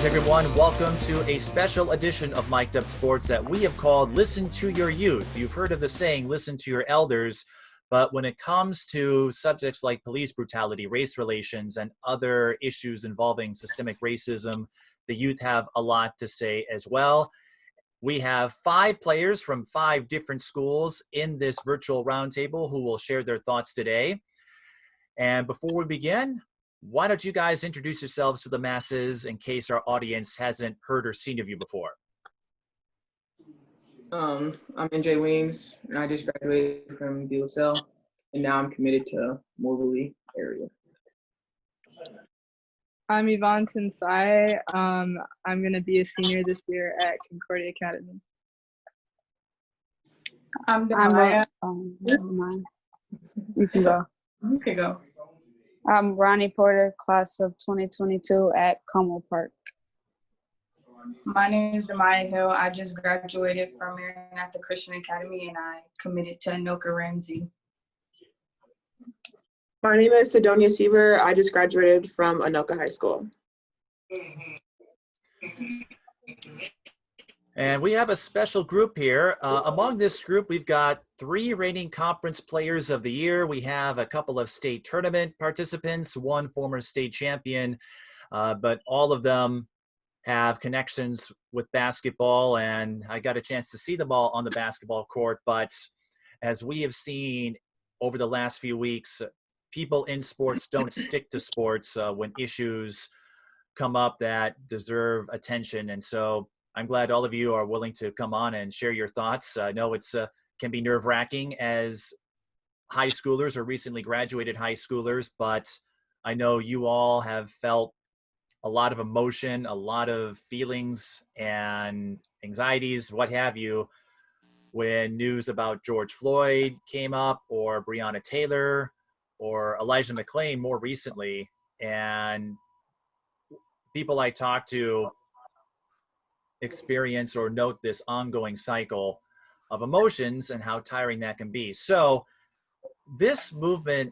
Greetings, everyone. Welcome to a special edition of Mic'd Up Sports that we have called Listen to Your Youth. You've heard of the saying, listen to your elders. But when it comes to subjects like police brutality, race relations, and other issues involving systemic racism, the youth have a lot to say as well. We have 5 players from 5 different schools in this virtual roundtable who will share their thoughts today. And before we begin, why don't you guys introduce yourselves to the masses in case our audience hasn't heard or seen of you before? I'm NJ Weems, and I just graduated from DeLaSalle, and now I'm committed to Moberly area. I'm Ivane Tensaie. I'm going to be a senior this year at Concordia Academy. I'm Demaiyah. Never mind. You can go. You can go. I'm Ronnie Porter, class of 2022 at Como Park. My name is Demaiyah Hill. I just graduated from Maranatha Christian Academy, and I committed to Anoka-Ramsey. My name is Sedonia Seibure. I just graduated from Anoka High School. And we have a special group here. Among this group, we've got 3 reigning conference players of the year. We have a couple of state tournament participants, 1 former state champion, but all of them have connections with basketball, and I got a chance to see them all on the basketball court. But as we have seen over the last few weeks, people in sports don't stick to sports when issues come up that deserve attention. And so I'm glad all of you are willing to come on and share your thoughts. I know it's can be nerve-wracking as high schoolers or recently graduated high schoolers, but I know you all have felt a lot of emotion, a lot of feelings and anxieties, what have you, when news about George Floyd came up, or Breonna Taylor, or Elijah McClain more recently. And people I talk to experience or note this ongoing cycle of emotions and how tiring that can be. So this movement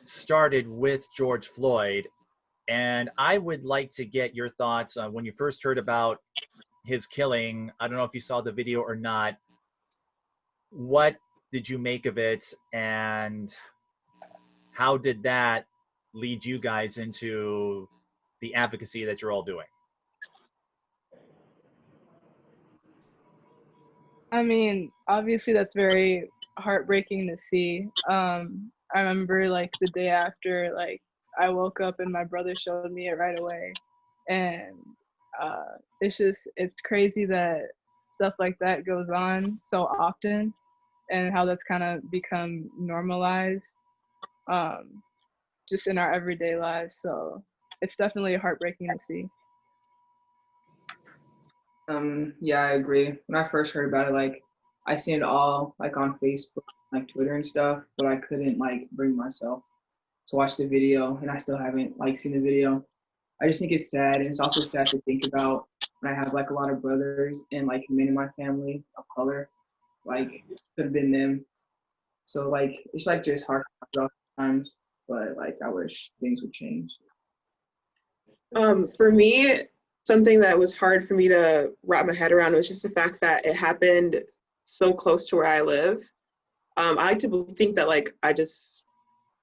started with George Floyd, and I would like to get your thoughts on when you first heard about his killing. I don't know if you saw the video or not. What did you make of it, and how did that lead you guys into the advocacy that you're all doing? I mean, obviously that's very heartbreaking to see. I remember like the day after, like I woke up and my brother showed me it right away. And it's crazy that stuff like that goes on so often and how that's kind of become normalized just in our everyday lives. So it's definitely heartbreaking to see. Yeah, I agree. When I first heard about it, like I seen it all like on Facebook, like Twitter and stuff, but I couldn't like bring myself to watch the video, and I still haven't like seen the video. I just think it's sad, and it's also sad to think about when I have like a lot of brothers and like men in my family of color, like could have been them. So like it's like just hard to talk about sometimes, but like I wish things would change. For me, something that was hard for me to wrap my head around was just the fact that it happened so close to where I live. I like to think that like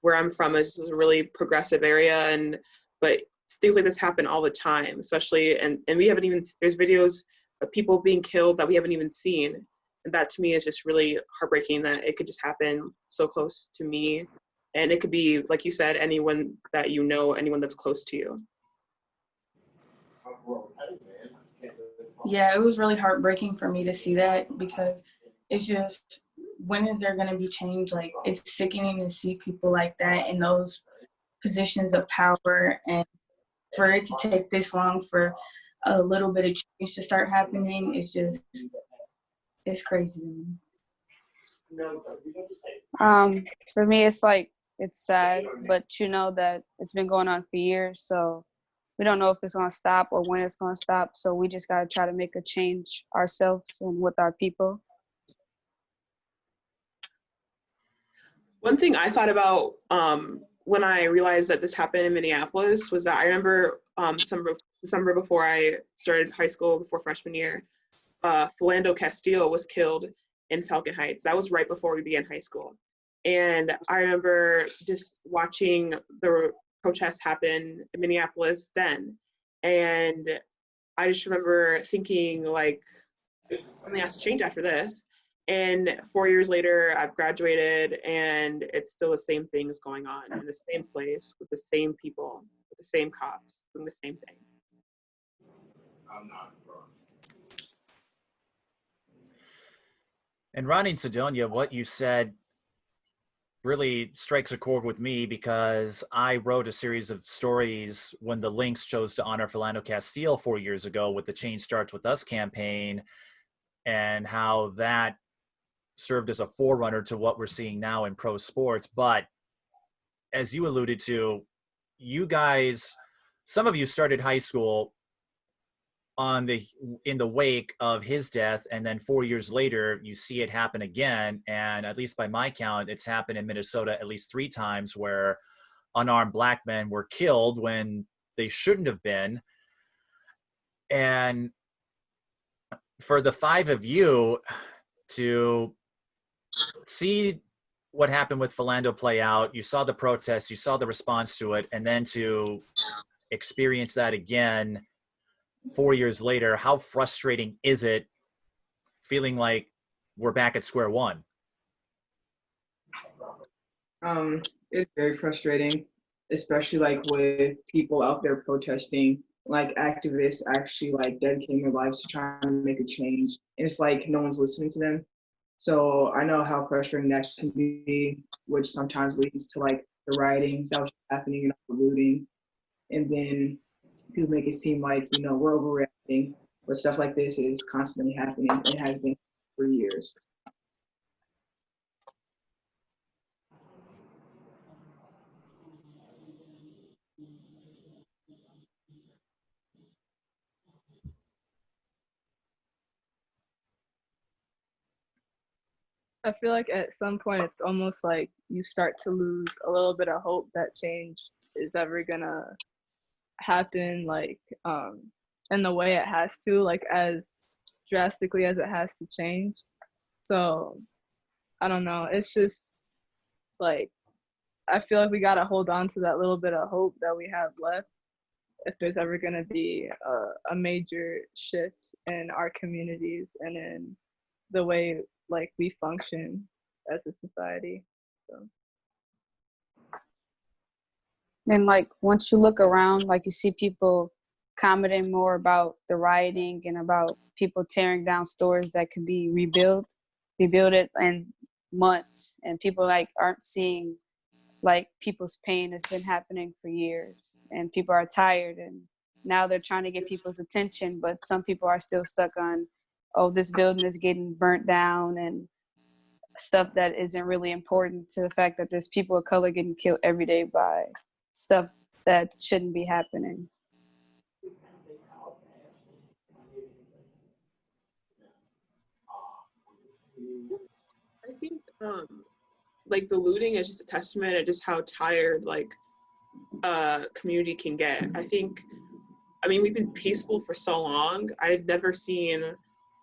where I'm from is a really progressive area, but things like this happen all the time, especially, and we haven't even, there's videos of people being killed that we haven't even seen. And that to me is just really heartbreaking that it could just happen so close to me. And it could be, like you said, anyone that you know, anyone that's close to you. Yeah, it was really heartbreaking for me to see that, because it's just, when is there going to be change? Like, it's sickening to see people like that in those positions of power, and for it to take this long for a little bit of change to start happening, it's crazy. For me, it's like, it's sad, but you know that it's been going on for years, so we don't know if it's going to stop or when it's going to stop. So we just got to try to make a change ourselves and with our people. One thing I thought about when I realized that this happened in Minneapolis was that I remember some December before I started high school, before freshman year, Philando Castile was killed in Falcon Heights. That was right before we began high school. And I remember just watching the protests happen in Minneapolis then. And I just remember thinking, like, something has to change after this. And 4 years later, I've graduated, and it's still the same things going on in the same place with the same people, with the same cops, doing the same thing. And Ronnie and Sedonia, what you said really strikes a chord with me, because I wrote a series of stories when the Lynx chose to honor Philando Castile 4 years ago with the Change Starts With Us campaign, and how that served as a forerunner to what we're seeing now in pro sports. But as you alluded to, you guys, some of you started high school in the wake of his death, and then 4 years later you see it happen again. And at least by my count, it's happened in Minnesota at least 3 times where unarmed Black men were killed when they shouldn't have been. And for the 5 of you to see what happened with Philando play out, you saw the protests, you saw the response to it, and then to experience that again 4 years later, how frustrating is it feeling like we're back at square one? It's very frustrating, especially like with people out there protesting, like activists actually like dedicating their lives to trying to make a change. And it's like no one's listening to them. So I know how frustrating that can be, which sometimes leads to like the rioting that was happening and the looting. And then people make it seem like, you know, we're overreacting, but stuff like this is constantly happening and has been for years. I feel like at some point it's almost like you start to lose a little bit of hope that change is ever gonna happen, like in the way it has to, like as drastically as it has to change. So I don't know, it's just like I feel like we gotta hold on to that little bit of hope that we have left if there's ever gonna be a major shift in our communities and in the way like we function as a society. So. And like once you look around, like you see people commenting more about the rioting and about people tearing down stores that could be rebuilt it in months, and people like aren't seeing like people's pain has been happening for years, and people are tired, and now they're trying to get people's attention, but some people are still stuck on, oh, this building is getting burnt down, and stuff that isn't really important to the fact that there's people of color getting killed every day by stuff that shouldn't be happening. I think like the looting is just a testament of just how tired like community can get. I mean, we've been peaceful for so long. I've never seen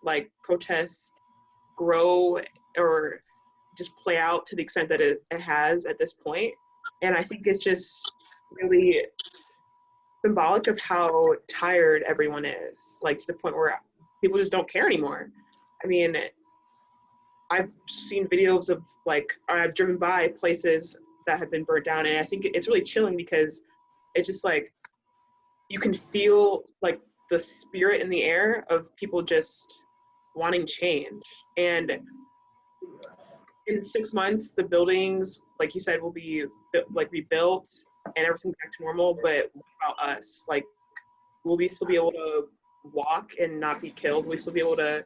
like protests grow or just play out to the extent that it has at this point. And I think it's just really symbolic of how tired everyone is, like to the point where people just don't care anymore. I mean, I've seen videos of like, or I've driven by places that have been burnt down, and I think it's really chilling because it's just like, you can feel like the spirit in the air of people just wanting change. And in 6 months, the buildings, like you said, will be like rebuilt and everything back to normal. But what about us? Like, will we still be able to walk and not be killed? Will we still be able to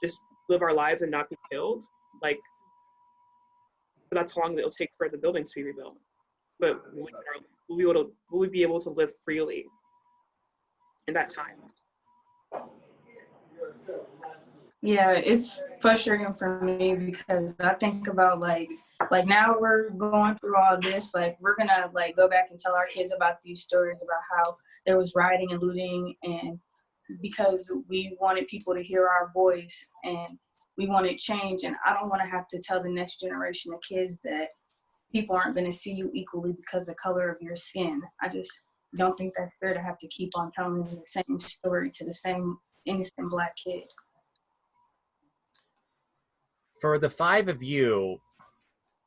just live our lives and not be killed? Like, that's how long it'll take for the buildings to be rebuilt. But will we be able to live freely in that time? Yeah, it's frustrating for me because I think about like like now we're going through all this, like we're gonna like go back and tell our kids about these stories about how there was rioting and looting, and because we wanted people to hear our voice and we wanted change. And I don't want to have to tell the next generation of kids that people aren't going to see you equally because of the color of your skin. I just don't think that's fair to have to keep on telling the same story to the same innocent Black kid. For the five of you,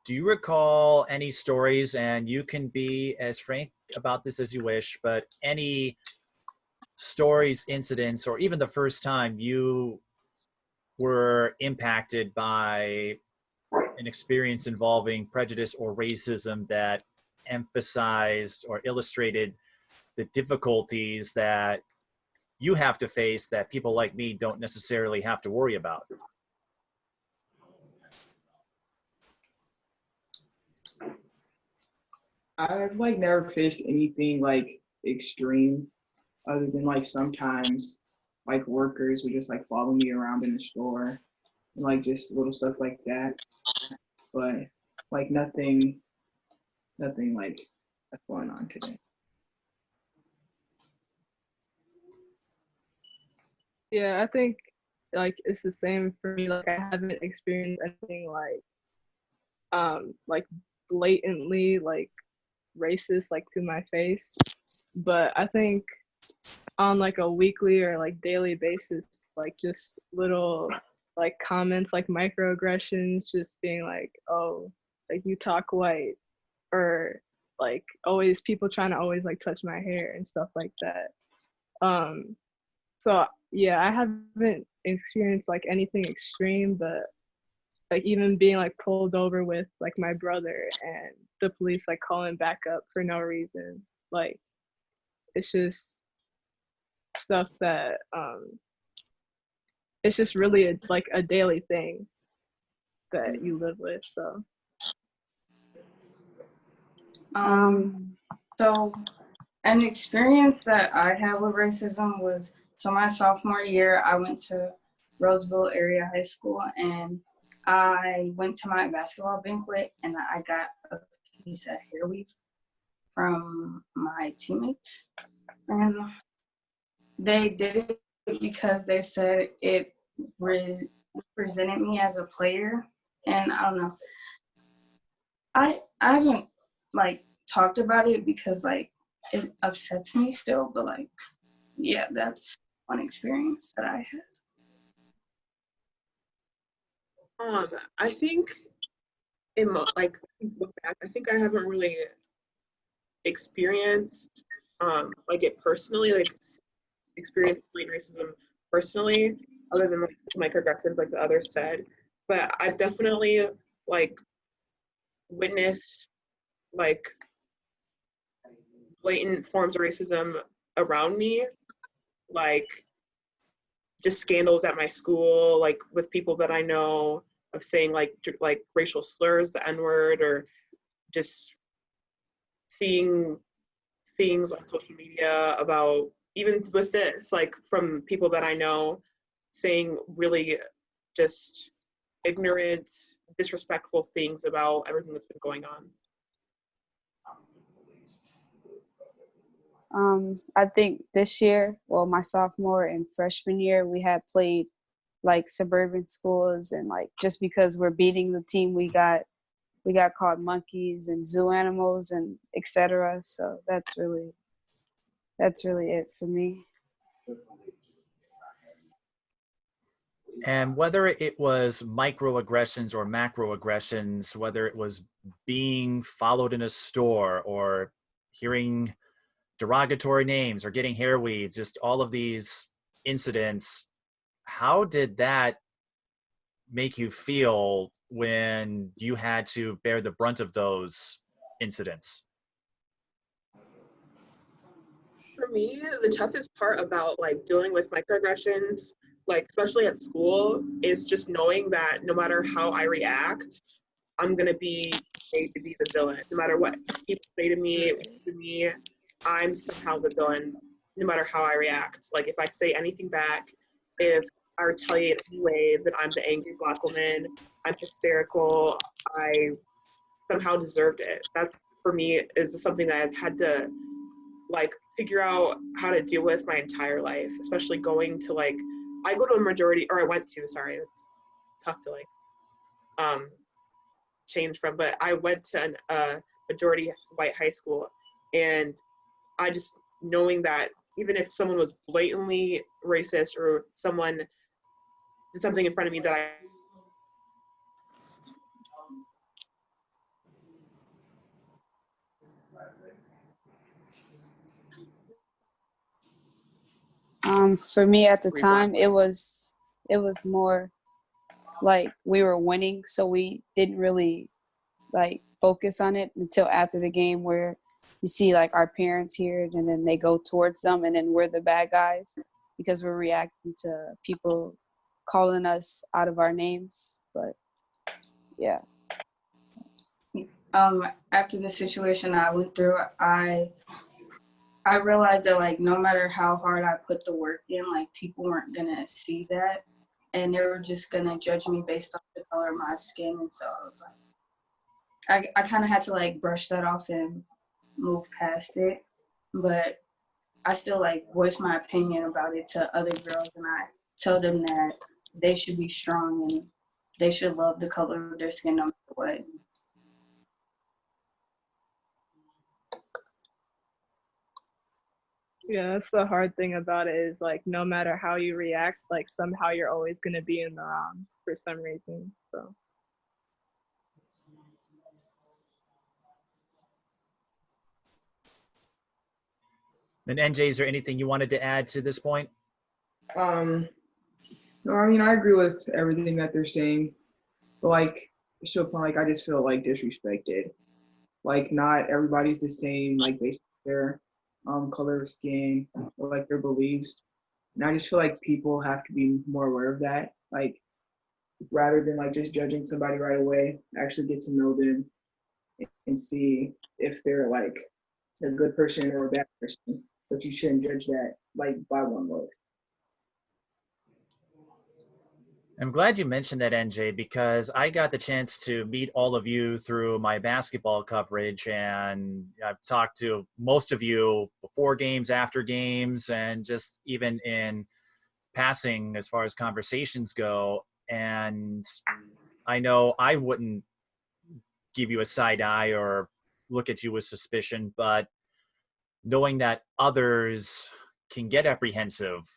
do you recall any stories, and you can be as frank about this as you wish, but any stories, incidents, or even the first time you were impacted by an experience involving prejudice or racism that emphasized or illustrated the difficulties that you have to face that people like me don't necessarily have to worry about? I've like never faced anything like extreme, other than like sometimes like workers would just like follow me around in the store and like just little stuff like that. But like nothing like that's going on today. Yeah, I think like it's the same for me. Like I haven't experienced anything like blatantly like racist like to my face, but I think on like a weekly or like daily basis, like just little like comments like microaggressions, just being like, oh, like you talk white, or like always people trying to always like touch my hair and stuff like that. So yeah, I haven't experienced like anything extreme, but like even being like pulled over with like my brother and the police like calling back up for no reason, like it's just stuff that it's just really like a daily thing that you live with. So So an experience that I had with racism was, so my sophomore year, I went to Roseville Area High School, and I went to my basketball banquet, and I got a piece of hair weave from my teammates. And they did it because they said it represented me as a player. And I don't know, I haven't like talked about it because like it upsets me still, but like, yeah, that's one experience that I had. I think I think I haven't really experienced like it personally, like experienced like racism personally, other than like microaggressions like the others said. But I've definitely like witnessed like blatant forms of racism around me, like just scandals at my school, like with people that I know, of saying like racial slurs, the N-word, or just seeing things on social media about, even with this, like from people that I know saying really just ignorant, disrespectful things about everything that's been going on. I think this year, well, my sophomore and freshman year, we had played like suburban schools, and like just because we're beating the team, we got called monkeys and zoo animals and etc. So that's really it for me. And whether it was microaggressions or macroaggressions, whether it was being followed in a store or hearing derogatory names or getting hair weaves, just all of these incidents, how did that make you feel when you had to bear the brunt of those incidents? For me, the toughest part about like dealing with microaggressions, like especially at school, is just knowing that no matter how I react, I'm gonna be made to be the villain. No matter what people say to me, I'm somehow the villain, no matter how I react. Like if I say anything back, if I retaliate anyway, then I'm the angry Black woman. I'm hysterical. I somehow deserved it. That's, for me, is something that I've had to like figure out how to deal with my entire life, especially going to like, I go to a majority, or I went to, sorry, it's tough to like change from, but I went to a majority white high school, and I just, knowing that even if someone was blatantly racist or someone did something in front of me that For me at the Free black time, it was more like we were winning, so we didn't really like focus on it until after the game, where you see like our parents hear it and then they go towards them, and then we're the bad guys because we're reacting to people calling us out of our names. But yeah. After the situation I went through, I realized that like no matter how hard I put the work in, like people weren't gonna see that, and they were just gonna judge me based off the color of my skin. And so I was like, I kind of had to like brush that off and move past it. But I still like voice my opinion about it to other girls, and I tell them that they should be strong and they should love the color of their skin no matter what. Yeah, that's the hard thing about it, is like no matter how you react, like somehow you're always gonna be in the wrong for some reason. So And NJ, is there anything you wanted to add to this point? No, I mean, I agree with everything that they're saying, but like, it's to a point, like, I just feel like disrespected. Like, not everybody's the same, like, based on their color of skin or like their beliefs. And I just feel like people have to be more aware of that. Like, rather than like just judging somebody right away, actually get to know them and see if they're like a good person or a bad person. But you shouldn't judge that like by one look. I'm glad you mentioned that, NJ, because I got the chance to meet all of you through my basketball coverage, and I've talked to most of you before games, after games, and just even in passing as far as conversations go. And I know I wouldn't give you a side eye or look at you with suspicion, but knowing that others can get apprehensive,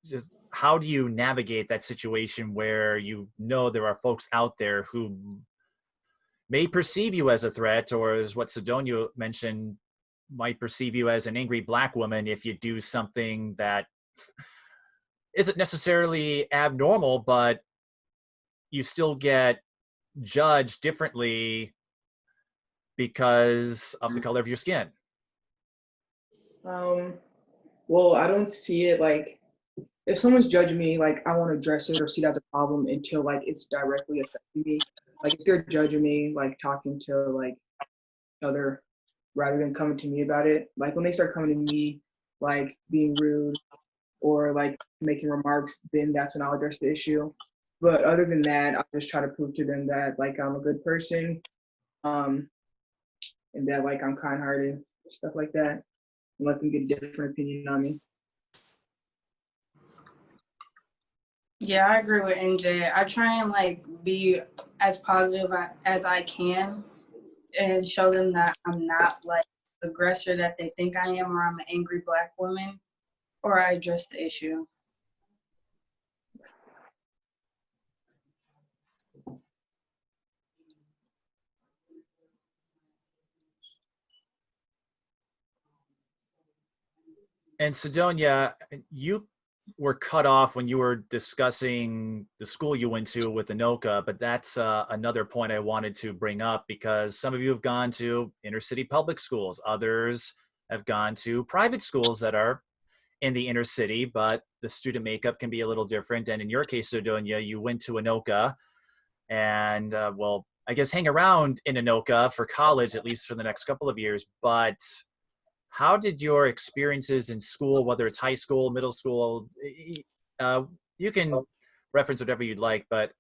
just how do you navigate that situation where you know there are folks out there who may perceive you as a threat, or as what Sedonia mentioned, might perceive you as an angry black woman if you do something that isn't necessarily abnormal, but you still get judged differently because of the color of your skin? Well, I don't see it like, if someone's judging me, like I won't address it or see that as a problem until like it's directly affecting me. Like if they're judging me, like talking to like other rather than coming to me about it. Like when they start coming to me, like being rude or like making remarks, then that's when I'll address the issue. But other than that, I'll just try to prove to them that like I'm a good person, um, and that like I'm kind-hearted, stuff like that, and let them get a different opinion on me. Yeah, I agree with NJ. I try and like be as positive as I can and show them that I'm not like the aggressor that they think I am, or I'm an angry black woman, or I address the issue. And Sedonia, you were cut off when you were discussing the school you went to with Anoka, but that's another point I wanted to bring up, because some of you have gone to inner city public schools, others have gone to private schools that are in the inner city, but the student makeup can be a little different. And in your case, Sedonia, you went to Anoka and well, I guess hang around in Anoka for college, at least for the next couple of years. But how did your experiences in school, whether it's high school, middle school, you can reference whatever you'd like, but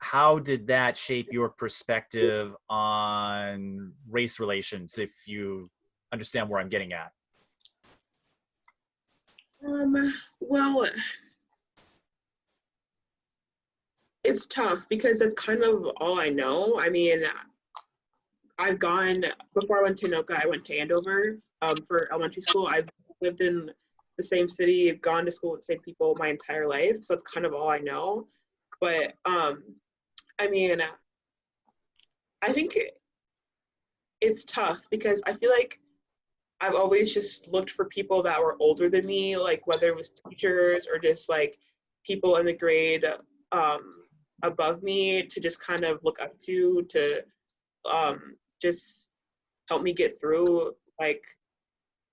how did that shape your perspective on race relations, if you understand where I'm getting at? Well, it's tough because that's kind of all I know. I mean, I've gone, before I went to Anoka, I went to Andover for elementary school. I've lived in the same city, gone to school with the same people my entire life, so that's kind of all I know. But I mean, I think it's tough because I feel like I've always just looked for people that were older than me, like whether it was teachers or just like people in the grade above me to just kind of look up to just help me get through like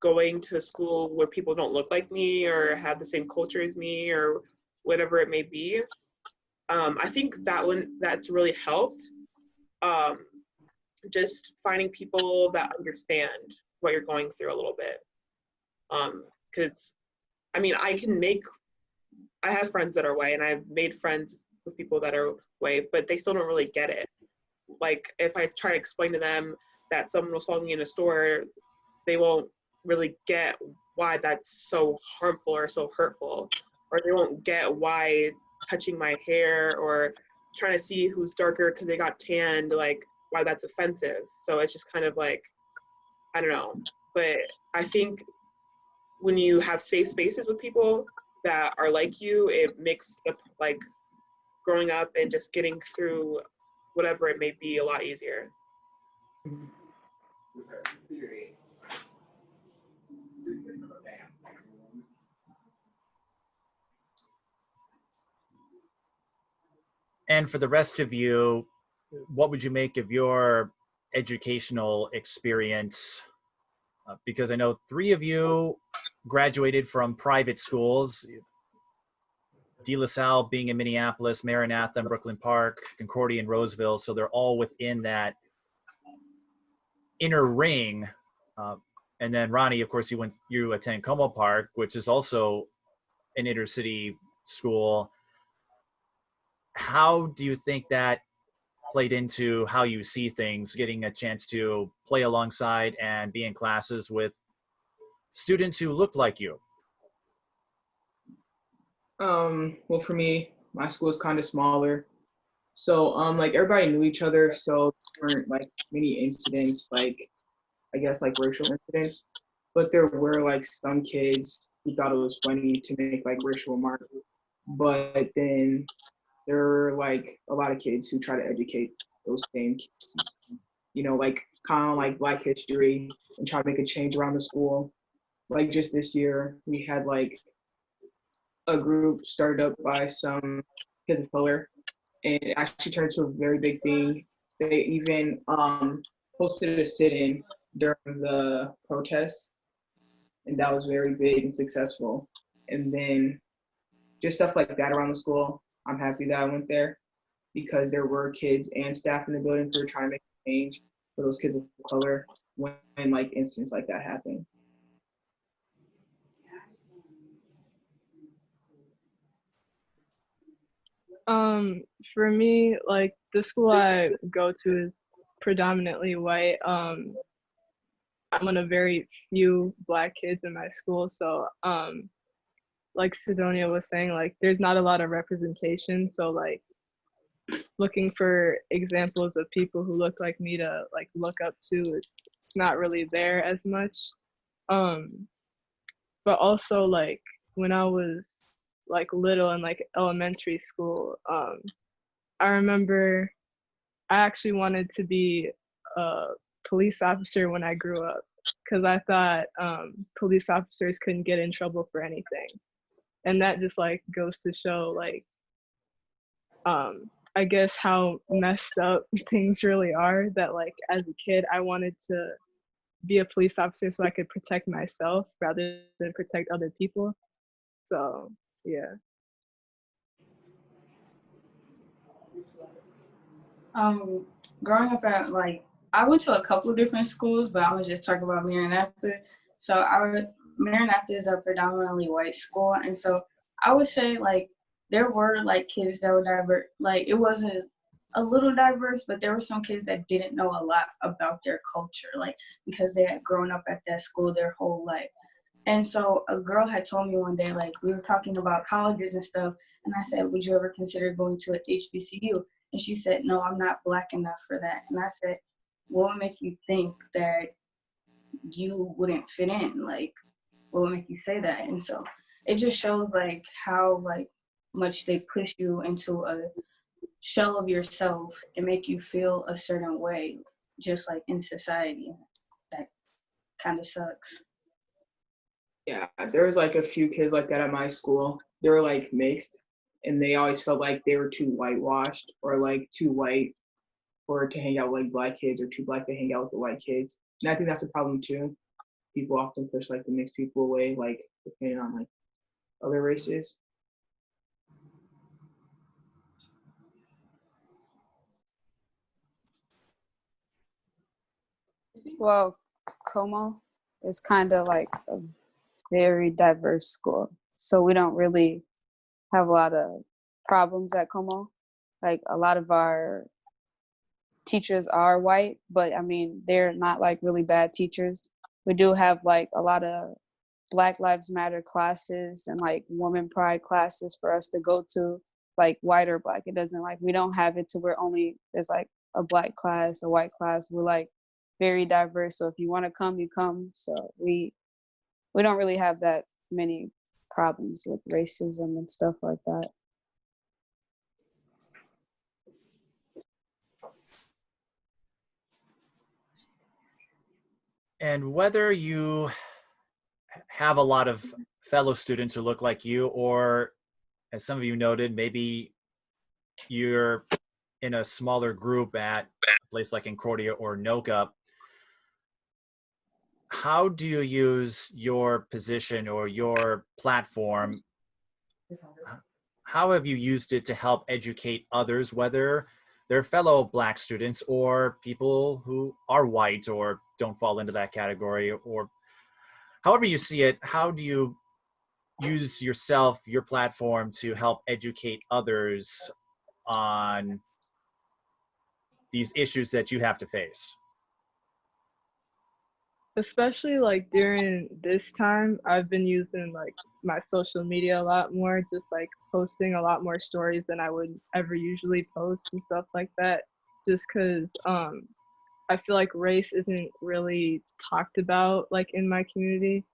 going to school where people don't look like me or have the same culture as me or whatever it may be. I think that's really helped. Just finding people that understand what you're going through a little bit. Because I mean, I have friends that are white and I've made friends with people that are white, but they still don't really get it. Like if I try to explain to them that someone was following me in a store, they won't really get why that's so harmful or so hurtful, or they won't get why touching my hair or trying to see who's darker because they got tanned, like why that's offensive. So it's just kind of like, I don't know. But I think when you have safe spaces with people that are like you, it makes like growing up and just getting through whatever it may be a lot easier. And for the rest of you, what would you make of your educational experience? Because I know 3 of you graduated from private schools, DeLaSalle being in Minneapolis, Maranatha in Brooklyn Park, Concordia in Roseville, so they're all within that inner ring. And then Ronnie, of course, you attend Como Park, which is also an inner city school. How do you think that played into how you see things, getting a chance to play alongside and be in classes with students who looked like you? Well, for me, my school is kind of smaller, so like everybody knew each other, so there weren't like many incidents, like I guess like racial incidents, but there were like some kids who thought it was funny to make like racial remarks, but then there were like a lot of kids who try to educate those same kids, like kind of like Black History and try to make a change around the school. Like just this year, we had like a group started up by some kids of color, and it actually turned into a very big thing. They even hosted a sit-in during the protests, and that was very big and successful. And then just stuff like that around the school. I'm happy that I went there because there were kids and staff in the building who were trying to make a change for those kids of color when like incidents like that happen. For me, like the school I go to is predominantly white. I'm one of very few Black kids in my school, so like Sedonia was saying, like there's not a lot of representation. So like looking for examples of people who look like me to like look up to, it's not really there as much. But also like when I was like little in like elementary school, I remember I actually wanted to be a police officer when I grew up because I thought police officers couldn't get in trouble for anything. And that just like goes to show like, I guess how messed up things really are, that like as a kid, I wanted to be a police officer so I could protect myself rather than protect other people. So, yeah. Growing up at like, I went to a couple of different schools, but I'm gonna just talk about Maranatha. So Maranatha is a predominantly white school, and so I would say like there were like kids that were diverse. Like it wasn't a little diverse, but there were some kids that didn't know a lot about their culture, like because they had grown up at that school their whole life. And so a girl had told me one day, like we were talking about colleges and stuff, and I said, would you ever consider going to an HBCU? And she said, no, I'm not Black enough for that. And I said, what would make you think that you wouldn't fit in? Like, what would make you say that? And so it just shows like how like much they push you into a shell of yourself and make you feel a certain way, just like in society. That kind of sucks. Yeah, there was like a few kids like that at my school. They were like mixed, and they always felt like they were too whitewashed or like too white or to hang out with like Black kids, or too Black to hang out with the white kids. And I think that's a problem too. People often push like the mixed people away, like depending on like other races. Well, Como is kind of like a very diverse school, so we don't really have a lot of problems at Como. Like a lot of our teachers are white, but I mean they're not like really bad teachers. We do have like a lot of Black Lives Matter classes and like women pride classes for us to go to, like white or Black. It doesn't like, we don't have it to where only there's like a Black class, a white class. We're like very diverse. So if you want to come, you come. So we don't really have that many problems with racism and stuff like that. And whether you have a lot of fellow students who look like you, or as some of you noted, maybe you're in a smaller group at a place like Concordia or Anoka, how do you use your position or your platform? How have you used it to help educate others, whether they're fellow Black students or people who are white or don't fall into that category, or however you see it? How do you use yourself, your platform, to help educate others on these issues that you have to face? Especially like during this time, I've been using like my social media a lot more, just like posting a lot more stories than I would ever usually post and stuff like that. Just because I feel like race isn't really talked about like in my community.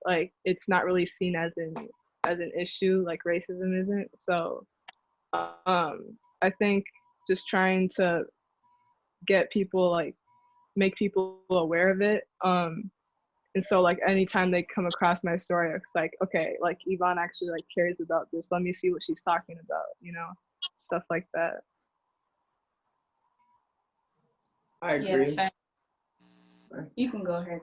Like it's not really seen as an issue, like racism isn't. So I think just trying to get people like make people aware of it. And so like anytime they come across my story, it's like, okay, like Ivane actually like cares about this. Let me see what she's talking about, you know, stuff like that. I agree. Yeah, you can go ahead.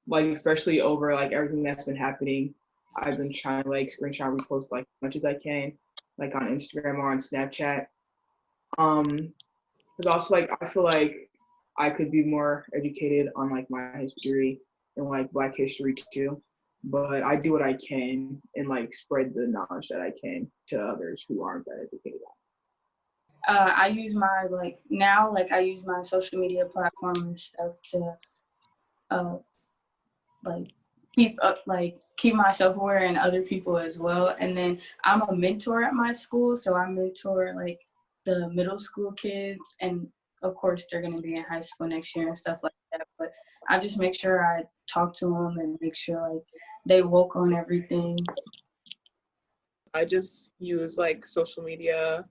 Like especially over like everything that's been happening, I've been trying to like screenshot repost like as much as I can, like on Instagram or on Snapchat. Because also like I feel like I could be more educated on like my history and like Black history too. But I do what I can and like spread the knowledge that I can to others who aren't that educated. I use my I use my social media platform and stuff to like keep myself aware and other people as well. And then I'm a mentor at my school, so I mentor like the middle school kids, and of course they're going to be in high school next year and stuff like that. But I just make sure I talk to them and make sure like they woke on everything. I just use like social media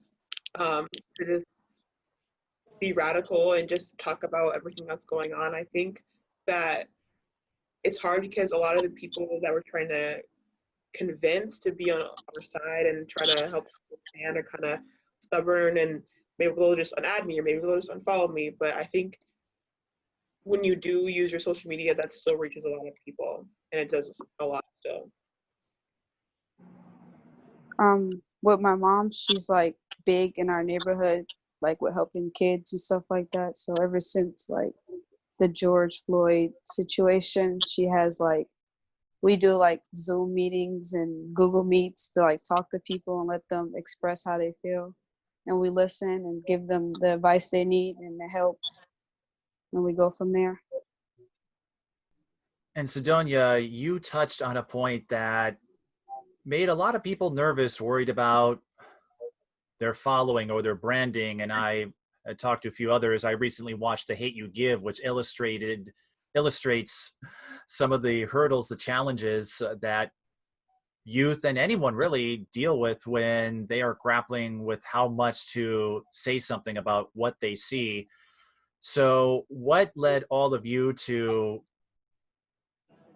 to just be radical and just talk about everything that's going on. I think that it's hard because a lot of the people that we're trying to convince to be on our side and try to help understand are kind of stubborn, and maybe they'll just unadd me or maybe they'll just unfollow me. But I think when you do use your social media, that still reaches a lot of people, and it does a lot still. With my mom, she's like big in our neighborhood, like with helping kids and stuff like that. So ever since like the George Floyd situation, she has like, we do like Zoom meetings and Google Meets to like talk to people and let them express how they feel. and we listen and give them the advice they need and the help, and we go from there. And Sedonia, you touched on a point that made a lot of people nervous, worried about their following or their branding. And I talked to a few others. I recently watched The Hate You Give, which illustrates some of the hurdles, the challenges that youth and anyone really deal with when they are grappling with how much to say something about what they see. So what led all of you to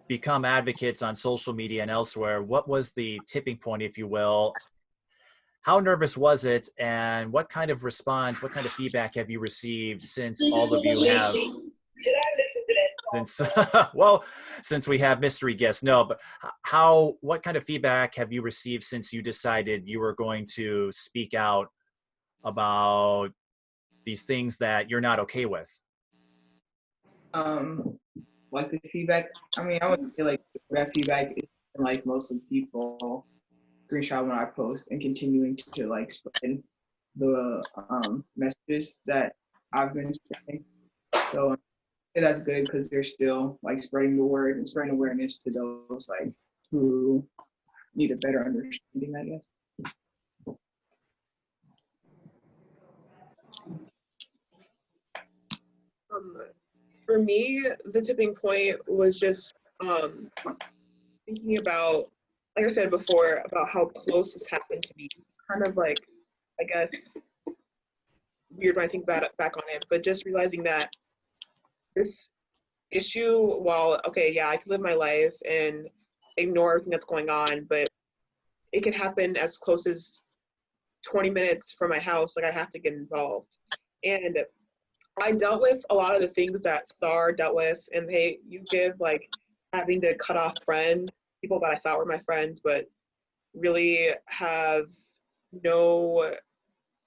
become advocates on social media and elsewhere? What was the tipping point, if you will? How nervous was it, and what kind of response, what kind of feedback have you received since all of you have, since, well, since we have mystery guests? No, but what kind of feedback have you received since you decided you were going to speak out about these things that you're not okay with? Like the feedback, I mean, I would say like that feedback is like most of the people screenshot when I post and continuing to like spread the messages that I've been spreading. So that's good because they're still like spreading the word and spreading awareness to those like who need a better understanding, I guess. For me, the tipping point was just thinking about, like I said before, about how close this happened to me. Kind of like, I guess, weird when I think back on it, but just realizing that this issue, while, okay, yeah, I can live my life and ignore everything that's going on, but it can happen as close as 20 minutes from my house. Like, I have to get involved. And I dealt with a lot of the things that Star dealt with, and you give like having to cut off friends, people that I thought were my friends, but really have no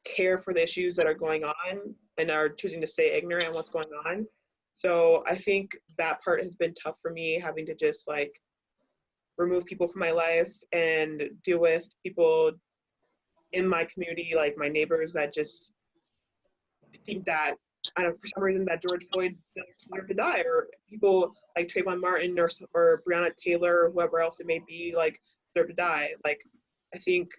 care for the issues that are going on and are choosing to stay ignorant on what's going on. So I think that part has been tough for me, having to just like remove people from my life and deal with people in my community, like my neighbors, that just think that, I don't know, for some reason that George Floyd deserved to die, or people like Trayvon Martin or Breonna Taylor or whoever else it may be, like, deserve to die. Like, I think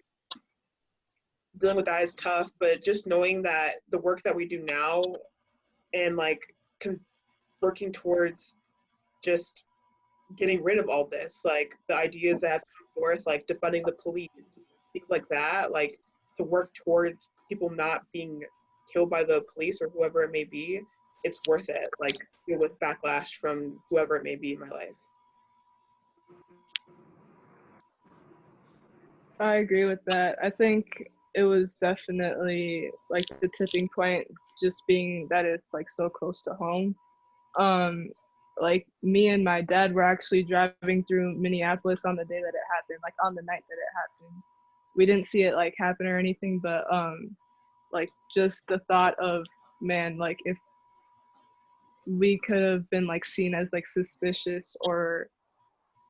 dealing with that is tough, but just knowing that the work that we do now and like working towards just getting rid of all this, like the ideas that have come forth, like defunding the police, things like that, like to work towards people not being killed by the police or whoever it may be, it's worth it. Like, deal with backlash from whoever it may be in my life. I agree with that. I think it was definitely like the tipping point, just being that it's like so close to home. Like me and my dad were actually driving through Minneapolis on the day that it happened, like on the night that it happened. We didn't see it like happen or anything, but like just the thought of, man, like if we could have been like seen as like suspicious, or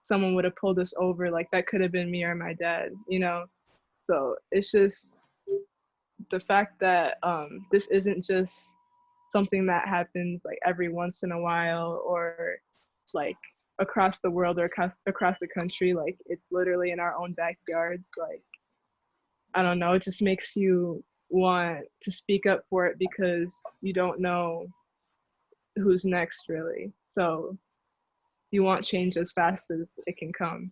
someone would have pulled us over, like that could have been me or my dad, you know? So it's just the fact that this isn't just something that happens like every once in a while, or like across the world or across the country. Like, it's literally in our own backyards. Like, I don't know, it just makes you want to speak up for it because you don't know who's next, really. So you want change as fast as it can come.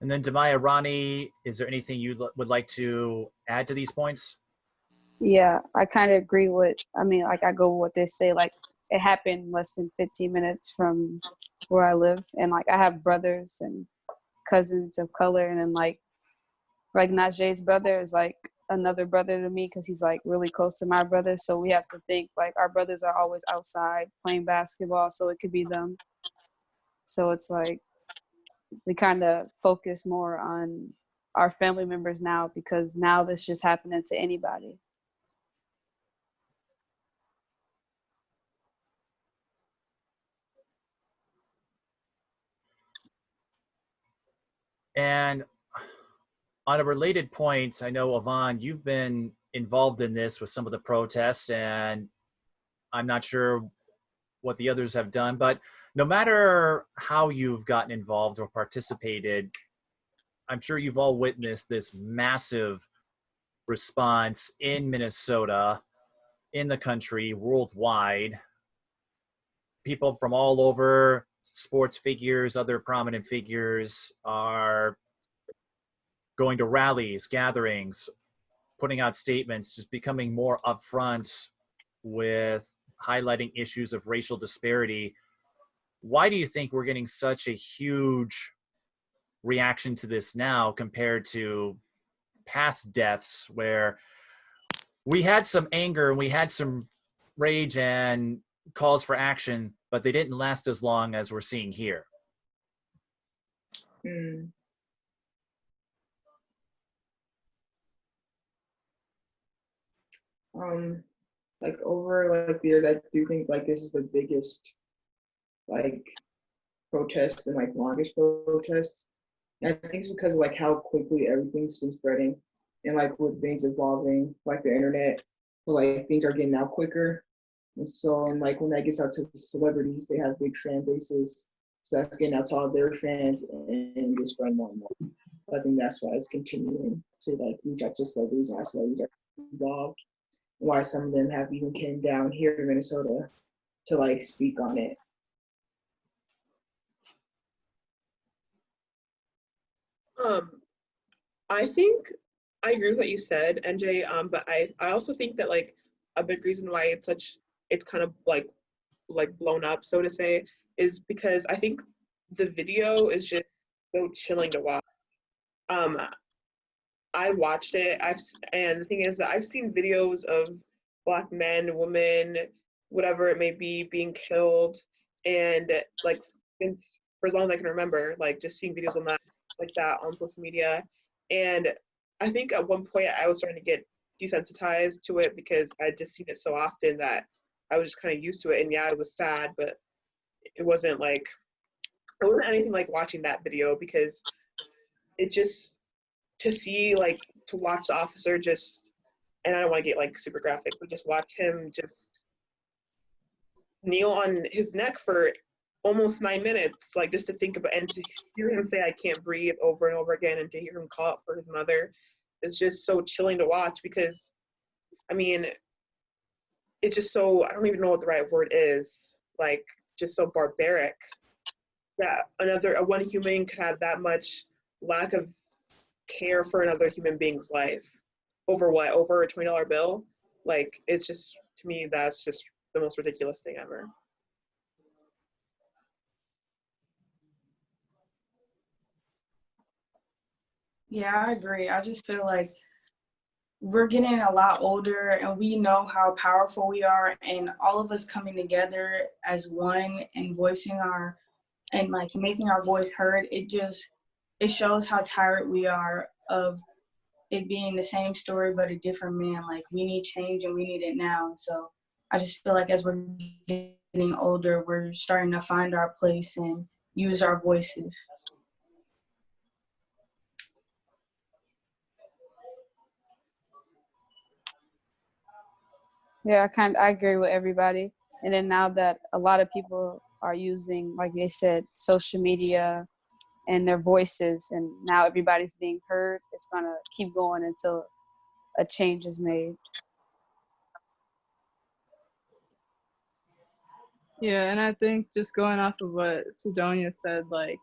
And then Demaiyah, Ronnie, is there anything you would like to add to these points? Yeah, I kind of agree with, I mean, like I go with what they say, like it happened less than 15 minutes from where I live. And like I have brothers and cousins of color, and then like Najee's brother is like another brother to me because he's like really close to my brother. So we have to think like our brothers are always outside playing basketball, so it could be them. So it's like we kind of focus more on our family members now, because now this just happening to anybody. And on a related point, I know, Ivane, you've been involved in this with some of the protests, and I'm not sure what the others have done, but no matter how you've gotten involved or participated, I'm sure you've all witnessed this massive response in Minnesota, in the country, worldwide. People from all over, sports figures, other prominent figures, are going to rallies, gatherings, putting out statements, just becoming more upfront with highlighting issues of racial disparity. Why do you think we're getting such a huge reaction to this now compared to past deaths where we had some anger and we had some rage and calls for action, but they didn't last as long as we're seeing here? Mm. Like over like the years, I do think like this is the biggest like protest and like longest protest. And I think it's because of like how quickly everything's been spreading and like with things evolving, like the internet, so like things are getting out quicker. And so and like when that gets out to celebrities, they have big fan bases. So that's getting out to all their fans and just spreading more and more. I think that's why it's continuing to like reach out to celebrities and why celebrities are involved. Why some of them have even came down here to Minnesota to like speak on it. I think I agree with what you said, NJ. But I also think that like a big reason why it's kind of like blown up, so to say, is because I think the video is just so chilling to watch. I watched it. And the thing is that I've seen videos of Black men, women, whatever it may be, being killed, and like since for as long as I can remember, like just seeing videos on that like that on social media. And I think at one point I was starting to get desensitized to it because I'd just seen it so often that I was just kind of used to it. And yeah, it was sad, but it wasn't anything like watching that video, because it just to watch the officer just, and I don't want to get like super graphic, but just watch him just kneel on his neck for almost 9 minutes, like just to think about, and to hear him say, "I can't breathe," over and over again, and to hear him call out for his mother is just so chilling to watch, because, I mean, it's just so, I don't even know what the right word is, like, just so barbaric that one human could have that much lack of care for another human being's life over what? Over a $20 bill? Like, it's just, to me, that's just the most ridiculous thing ever. Yeah, I agree. I just feel like we're getting a lot older and we know how powerful we are, and all of us coming together as one and voicing and like making our voice heard, it shows how tired we are of it being the same story but a different man. Like, we need change and we need it now. So I just feel like as we're getting older, we're starting to find our place and use our voices. Yeah, I agree with everybody. And then now that a lot of people are using, like they said, social media and their voices, and now everybody's being heard, it's gonna keep going until a change is made. Yeah, and I think just going off of what Sedonia said, like,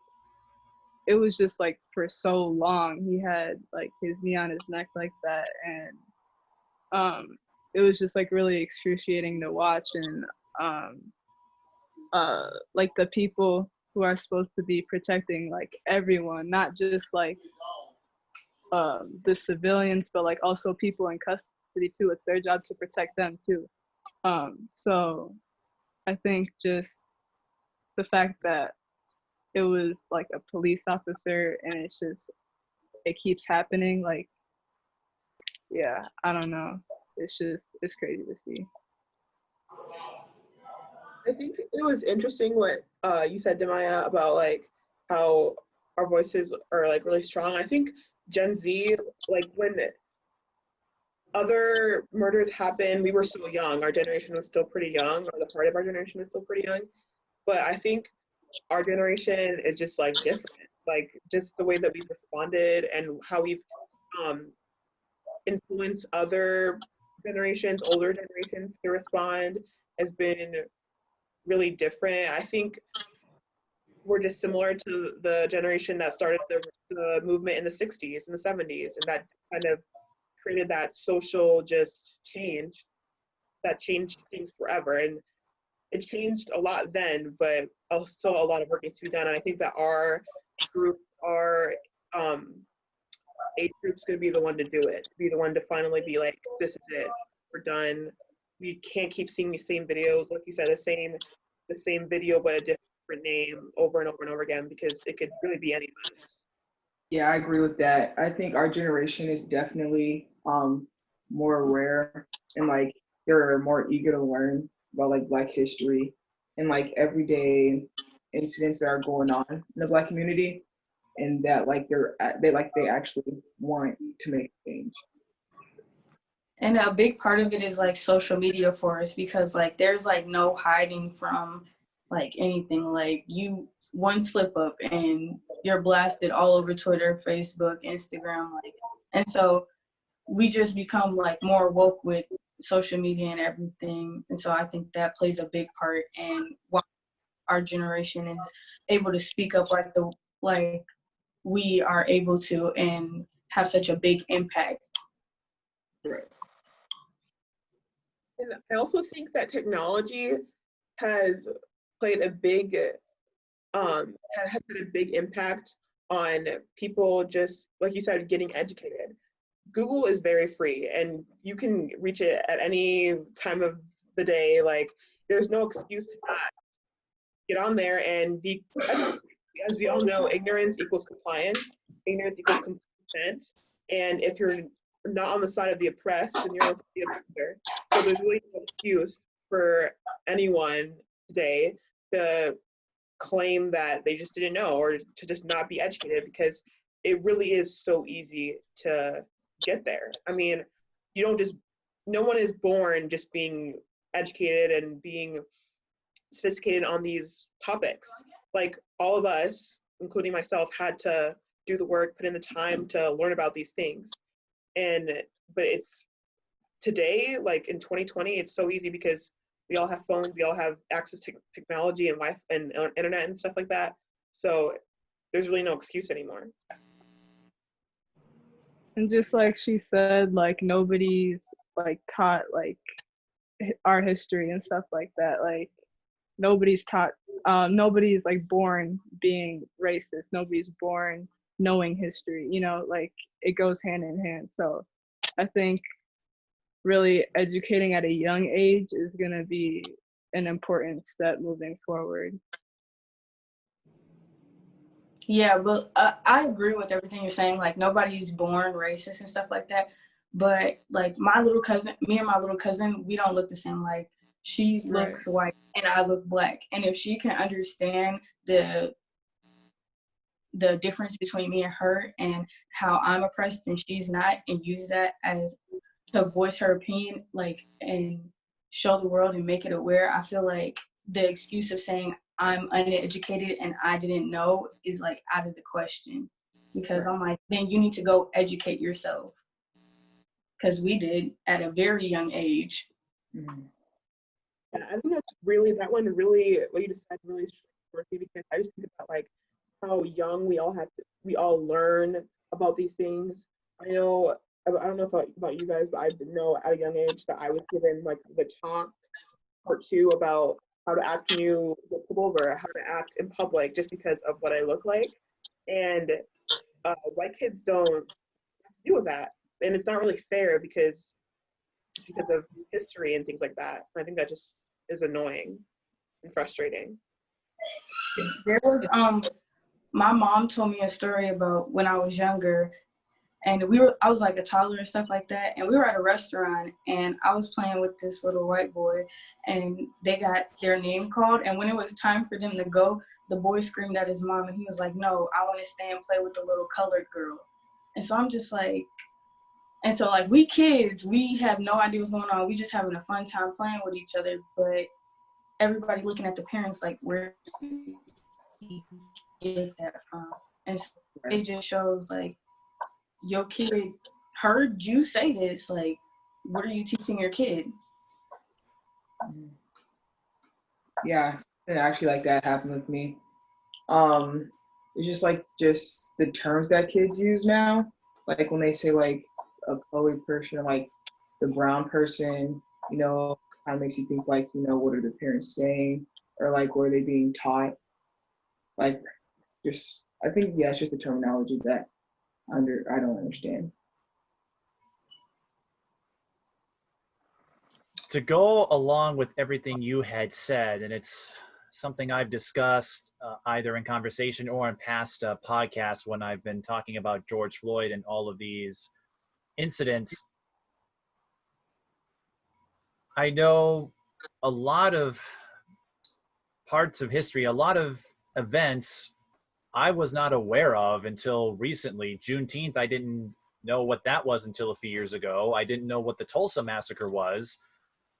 it was just like for so long he had like his knee on his neck like that, and it was just like really excruciating to watch. And like the people who are supposed to be protecting like everyone, not just like the civilians, but like also people in custody too. It's their job to protect them too. So I think just the fact that it was like a police officer and it keeps happening, like, yeah, I don't know. It's crazy to see. I think it was interesting what you said, Demaiyah, about like how our voices are like really strong. I think Gen Z, like when other murders happened, we were so young. Our generation was still pretty young, or the heart of our generation is still pretty young. But I think our generation is just like different. Like just the way that we've responded and how we've influenced other generations, older generations to respond has been really different. I think we're just similar to the generation that started the movement in the 60s and the 70s, and that kind of created that social just change that changed things forever. And it changed a lot then, but also a lot of work needs to be done. And I think that our group, our age group's gonna be the one to do it, be the one to finally be like, this is it, we're done. We can't keep seeing these same videos, like you said, the same video but a different name over and over and over again, because it could really be any of us. Yeah, I agree with that. I think our generation is definitely more aware, and like they're more eager to learn about like Black history and like everyday incidents that are going on in the Black community, and that like they actually want to make change. And a big part of it is like social media for us, because like there's like no hiding from like anything. Like you one slip up and you're blasted all over Twitter, Facebook, Instagram, like, and so we just become like more woke with social media and everything. And so I think that plays a big part in why our generation is able to speak up like we are able to and have such a big impact. Right. And I also think that technology has played a big has had a big impact on people, just like you said, getting educated. Google is very free and you can reach it at any time of the day. Like there's no excuse to not get on there and be educated. As we all know, ignorance equals compliance, ignorance equals consent. And if you're not on the side of the oppressed, then you're on the side of the oppressor. So there's really no excuse for anyone today to claim that they just didn't know or to just not be educated, because it really is so easy to get there. I mean, no one is born just being educated and being sophisticated on these topics. Like all of us, including myself, had to do the work, put in the time to learn about these things. But it's today, like in 2020, it's so easy because we all have phones, we all have access to technology and Wi-Fi and internet and stuff like that. So there's really no excuse anymore. And just like she said, like nobody's like taught like our history and stuff like that. Like nobody's taught, nobody's like born being racist. Nobody's born knowing history, you know, like it goes hand in hand. So I think really educating at a young age is going to be an important step moving forward. Yeah, but I agree with everything you're saying. Like nobody's born racist and stuff like that. But like me and my little cousin, we don't look the same. Like she looks white and I look Black. And if she can understand the difference between me and her and how I'm oppressed and she's not, and use that as to voice her opinion, like, and show the world and make it aware, I feel like the excuse of saying I'm uneducated and I didn't know is like out of the question. Because I'm like, then you need to go educate yourself. Because we did at a very young age. Mm-hmm. Yeah, I think that one really, what you just said really struck me, because I just think about like how young we all learn about these things. I don't know about you guys, but I know at a young age that I was given like the talk or two about how to act when you get pulled over, how to act in public, just because of what I look like. And white kids don't have to deal with that, and it's not really fair because of history and things like that. I think that just is annoying and frustrating. There was my mom told me a story about when I was younger, And I was like a toddler and stuff like that. And we were at a restaurant and I was playing with this little white boy and they got their name called. And when it was time for them to go, the boy screamed at his mom and he was like, no, I want to stay and play with the little colored girl. And so I'm just like, and so like we kids, we have no idea what's going on. We just having a fun time playing with each other. But everybody looking at the parents like, where did he get that from? And so it just shows like, your kid heard you say this, like, what are you teaching your kid? Yeah, something actually like that happened with me. It's just the terms that kids use now. Like when they say like a colored person or like the brown person, you know, kind of makes you think like, you know, what are the parents saying or like what are they being taught? Like just I think yeah, it's just the terminology that I don't understand. To go along with everything you had said, and it's something I've discussed either in conversation or in past podcasts when I've been talking about George Floyd and all of these incidents. I know a lot of parts of history, a lot of events I was not aware of until recently. Juneteenth, I didn't know what that was until a few years ago. I didn't know what the Tulsa massacre was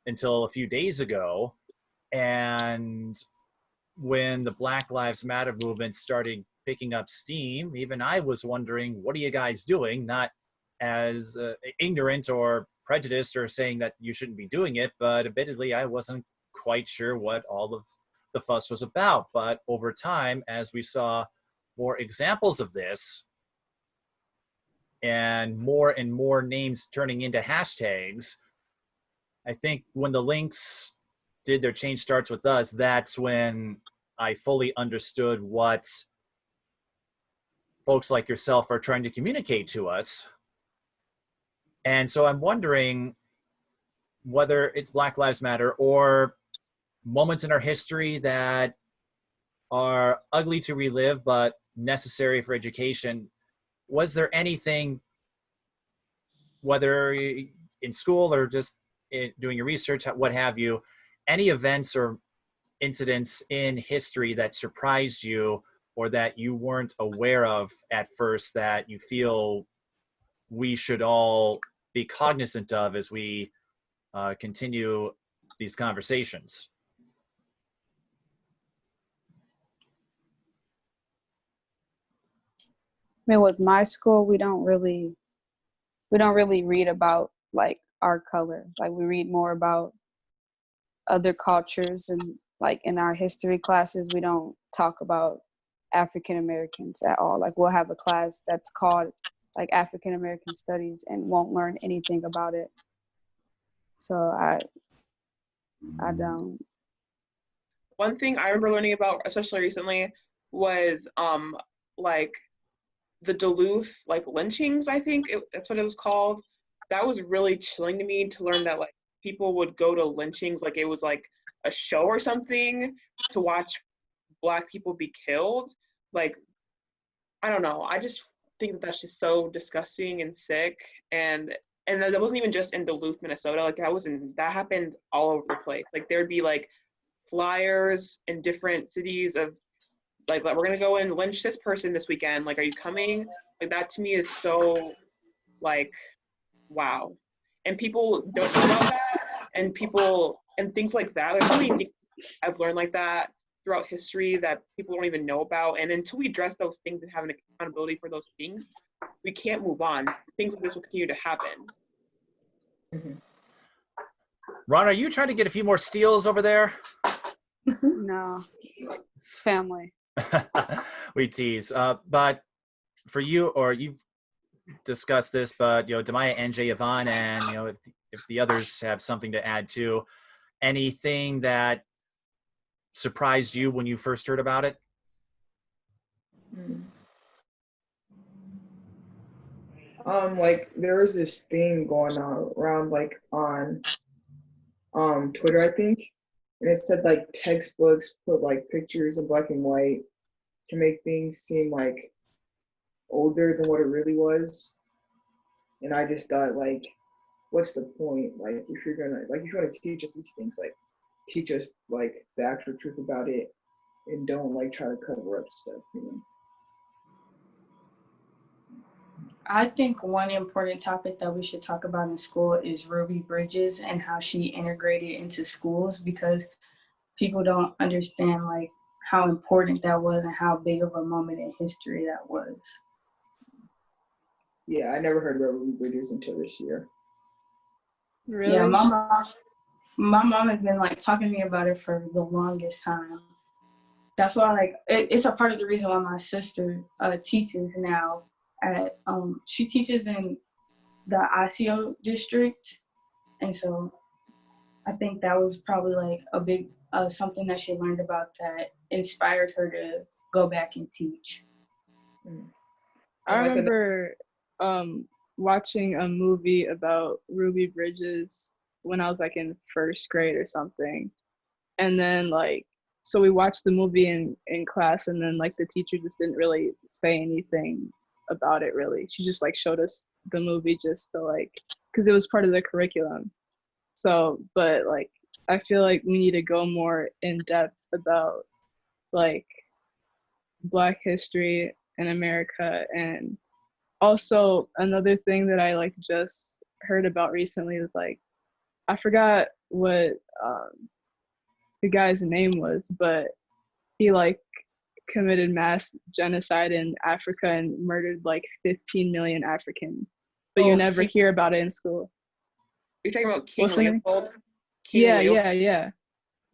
until a few days ago. And when the Black Lives Matter movement started picking up steam, even I was wondering, what are you guys doing? Not as ignorant or prejudiced or saying that you shouldn't be doing it, but admittedly, I wasn't quite sure what all of the fuss was about. But over time, as we saw more examples of this and more names turning into hashtags, I think when the links did their change starts with us, that's when I fully understood what folks like yourself are trying to communicate to us. And so I'm wondering whether it's Black Lives Matter or moments in our history that are ugly to relive but necessary for education. Was there anything, whether in school or just doing your research, what have you, any events or incidents in history that surprised you or that you weren't aware of at first that you feel we should all be cognizant of as we continue these conversations? I mean, with my school, we don't really read about like our color. Like we read more about other cultures, and like in our history classes, we don't talk about African Americans at all. Like we'll have a class that's called like African American Studies and won't learn anything about it. So I don't. One thing I remember learning about, especially recently, was like the Duluth like lynchings. I think that's what it was called. That was really chilling to me to learn that like people would go to lynchings like it was like a show or something to watch Black people be killed. Like, I don't know. I just think that that's just so disgusting and sick. And that wasn't even just in Duluth, Minnesota. Like that happened all over the place. Like there'd be like flyers in different cities of like, we're gonna go and lynch this person this weekend. Like, are you coming? Like that to me is so like, wow. And people don't know about that. And things like that. There's so many things I've learned like that throughout history that people don't even know about. And until we address those things and have an accountability for those things, we can't move on. Things like this will continue to happen. Mm-hmm. Ron, are you trying to get a few more steals over there? No, it's family. We tease. But for you, or you've discussed this, but Demaiyah, NJ, Ivane, and if the others have something to add too, anything that surprised you when you first heard about it? Like there was this thing going on around like on Twitter, I think, and it said like textbooks put like pictures in black and white to make things seem like older than what it really was. And I just thought, like, what's the point? Like, if you're gonna, like, if you want to teach us these things, like, teach us, like, the actual truth about it, and don't, like, try to cover up stuff, you know? I think one important topic that we should talk about in school is Ruby Bridges and how she integrated into schools, because people don't understand like how important that was and how big of a moment in history that was. Yeah, I never heard about Ruby Bridges until this year. Really? Yeah, my mom has been like talking to me about it for the longest time. That's why like it's a part of the reason why my sister teaches now at she teaches in the ICO district, and so I think that was probably like a big something that she learned about that inspired her to go back and teach. I remember watching a movie about Ruby Bridges when I was like in first grade or something. And then like, so we watched the movie in class, and then like the teacher just didn't really say anything about it really. She just like showed us the movie just to like, because it was part of the curriculum. So, but like, I feel like we need to go more in depth about like Black history in America. And also another thing that I like just heard about recently is like, I forgot what the guy's name was, but he like committed mass genocide in Africa and murdered like 15 million Africans, but you never hear about it in school. You're talking about King What's the name? Leopold?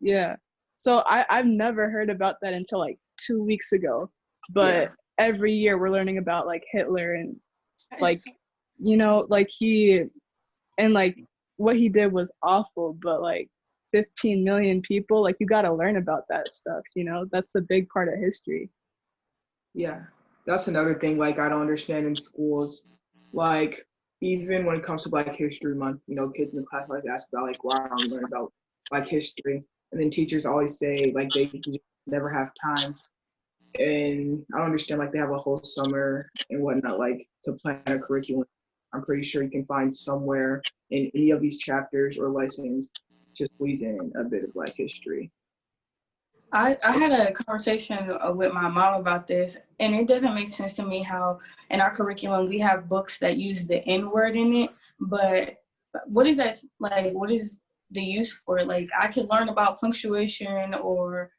Yeah. So I've never heard about that until like 2 weeks ago, but every year we're learning about like Hitler and like, you know, like he, and like what he did was awful, but like 15 million people, like you got to learn about that stuff, you know, that's a big part of history. Yeah, that's another thing, like, I don't understand in schools. Like, even when it comes to Black History Month, you know, kids in the class always ask about, like, why aren't we learning about Black history? And then teachers always say, like, they just never have time. And I don't understand, like, they have a whole summer and whatnot, like, to plan a curriculum. I'm pretty sure you can find somewhere in any of these chapters or lessons to squeeze in a bit of Black history. I had a conversation with my mom about this, and it doesn't make sense to me how in our curriculum we have books that use the N word in it, but what is that, like, what is the use for it? Like, I could learn about punctuation or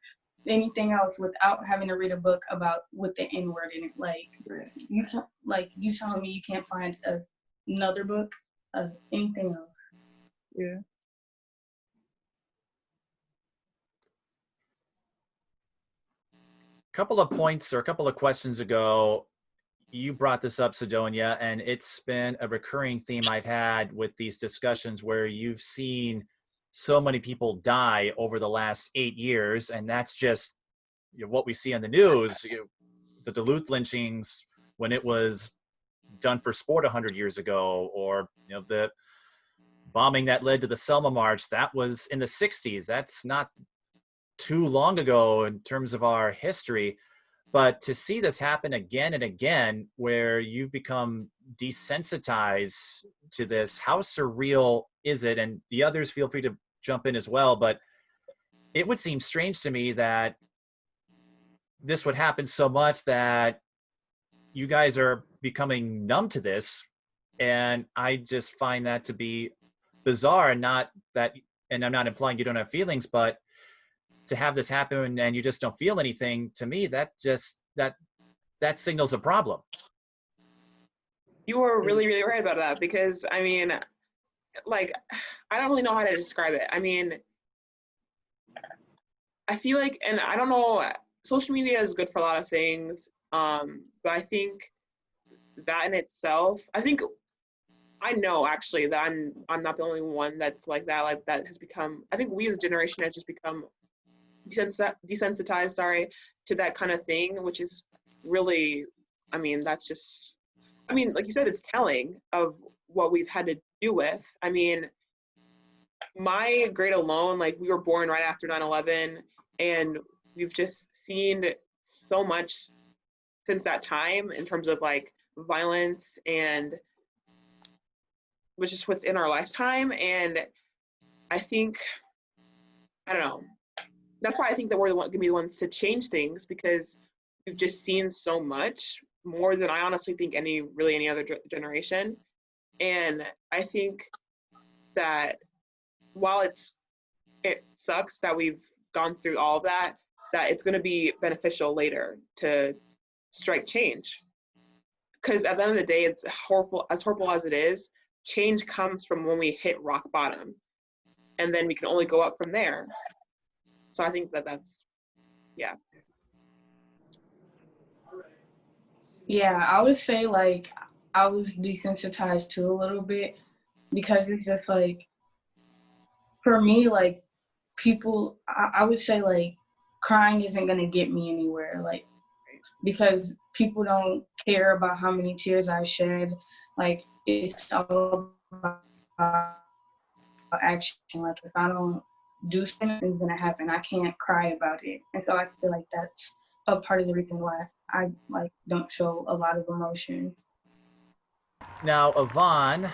anything else without having to read a book about with the N word in it. Like, you can't, like, you telling me you can't find another book of anything else. Yeah. Couple of points or a couple of questions ago, you brought this up, Sedonia, and it's been a recurring theme I've had with these discussions where you've seen so many people die over the last 8 years, and that's just what we see on the news. The Duluth lynchings when it was done for sport 100 years ago, or the bombing that led to the Selma March, that was in the 60s. That's not too long ago in terms of our history. But to see this happen again and again, where you've become desensitized to this, how surreal is it? And the others, feel free to jump in as well. But it would seem strange to me that this would happen so much that you guys are becoming numb to this. And I just find that to be bizarre. And not that, and I'm not implying you don't have feelings, but to have this happen and you just don't feel anything, to me, that just that signals a problem. You were really, really right about that, because I mean, like, I don't really know how to describe it. I mean, I feel like, and I don't know, social media is good for a lot of things, but I think that in itself, I know actually that I'm not the only one that's like that has become, I think we as a generation has just become desensitized, to that kind of thing, which is really, I mean, that's just, I mean, like you said, it's telling of what we've had to do with. I mean, my grade alone, like, we were born right after 9/11, and we've just seen so much since that time in terms of like violence and was just within our lifetime. And I think, I don't know, that's why I think that we're going to be the ones to change things, because we've just seen so much more than I honestly think any other generation. And I think that while it sucks that we've gone through all of that, that it's going to be beneficial later to strike change. Because at the end of the day, it's horrible as it is, change comes from when we hit rock bottom, and then we can only go up from there. So I think that's, yeah. Yeah, I would say like I was desensitized too a little bit, because it's just like, for me, like people, I would say like crying isn't gonna get me anywhere, like, because people don't care about how many tears I shed. Like, it's all about action. Like, if I don't do something, it's gonna happen. I can't cry about it. And so I feel like that's a part of the reason why I like don't show a lot of emotion. Now, Ivane,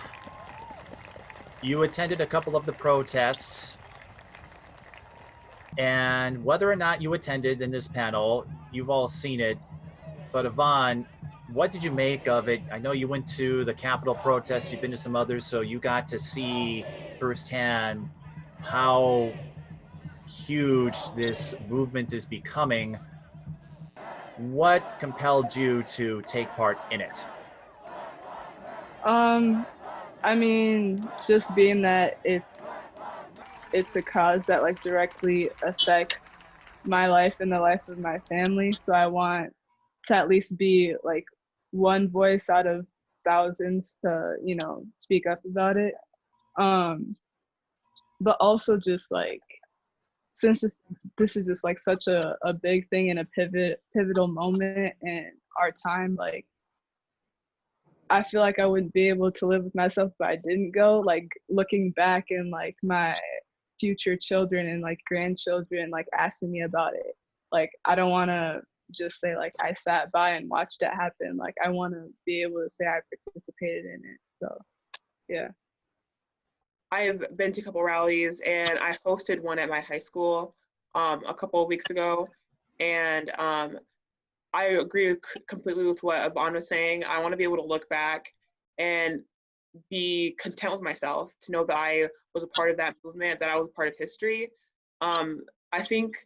you attended a couple of the protests, and whether or not you attended in this panel, you've all seen it. But Ivane, what did you make of it? I know you went to the Capitol protest, you've been to some others, so you got to see firsthand how huge this movement is becoming. What compelled you to take part in it? I mean, just being that it's a cause that like directly affects my life and the life of my family, so I want to at least be like one voice out of thousands to, you know, speak up about it. But also just like, since this is just like such a big thing and a pivotal moment in our time, like I feel like I wouldn't be able to live with myself if I didn't go. Like, looking back and like my future children and like grandchildren like asking me about it, like I don't want to just say like I sat by and watched it happen. Like, I want to be able to say I participated in it. So yeah. I've been to a couple rallies, and I hosted one at my high school a couple of weeks ago. And I agree completely with what Ivane was saying. I want to be able to look back and be content with myself, to know that I was a part of that movement, that I was a part of history. I think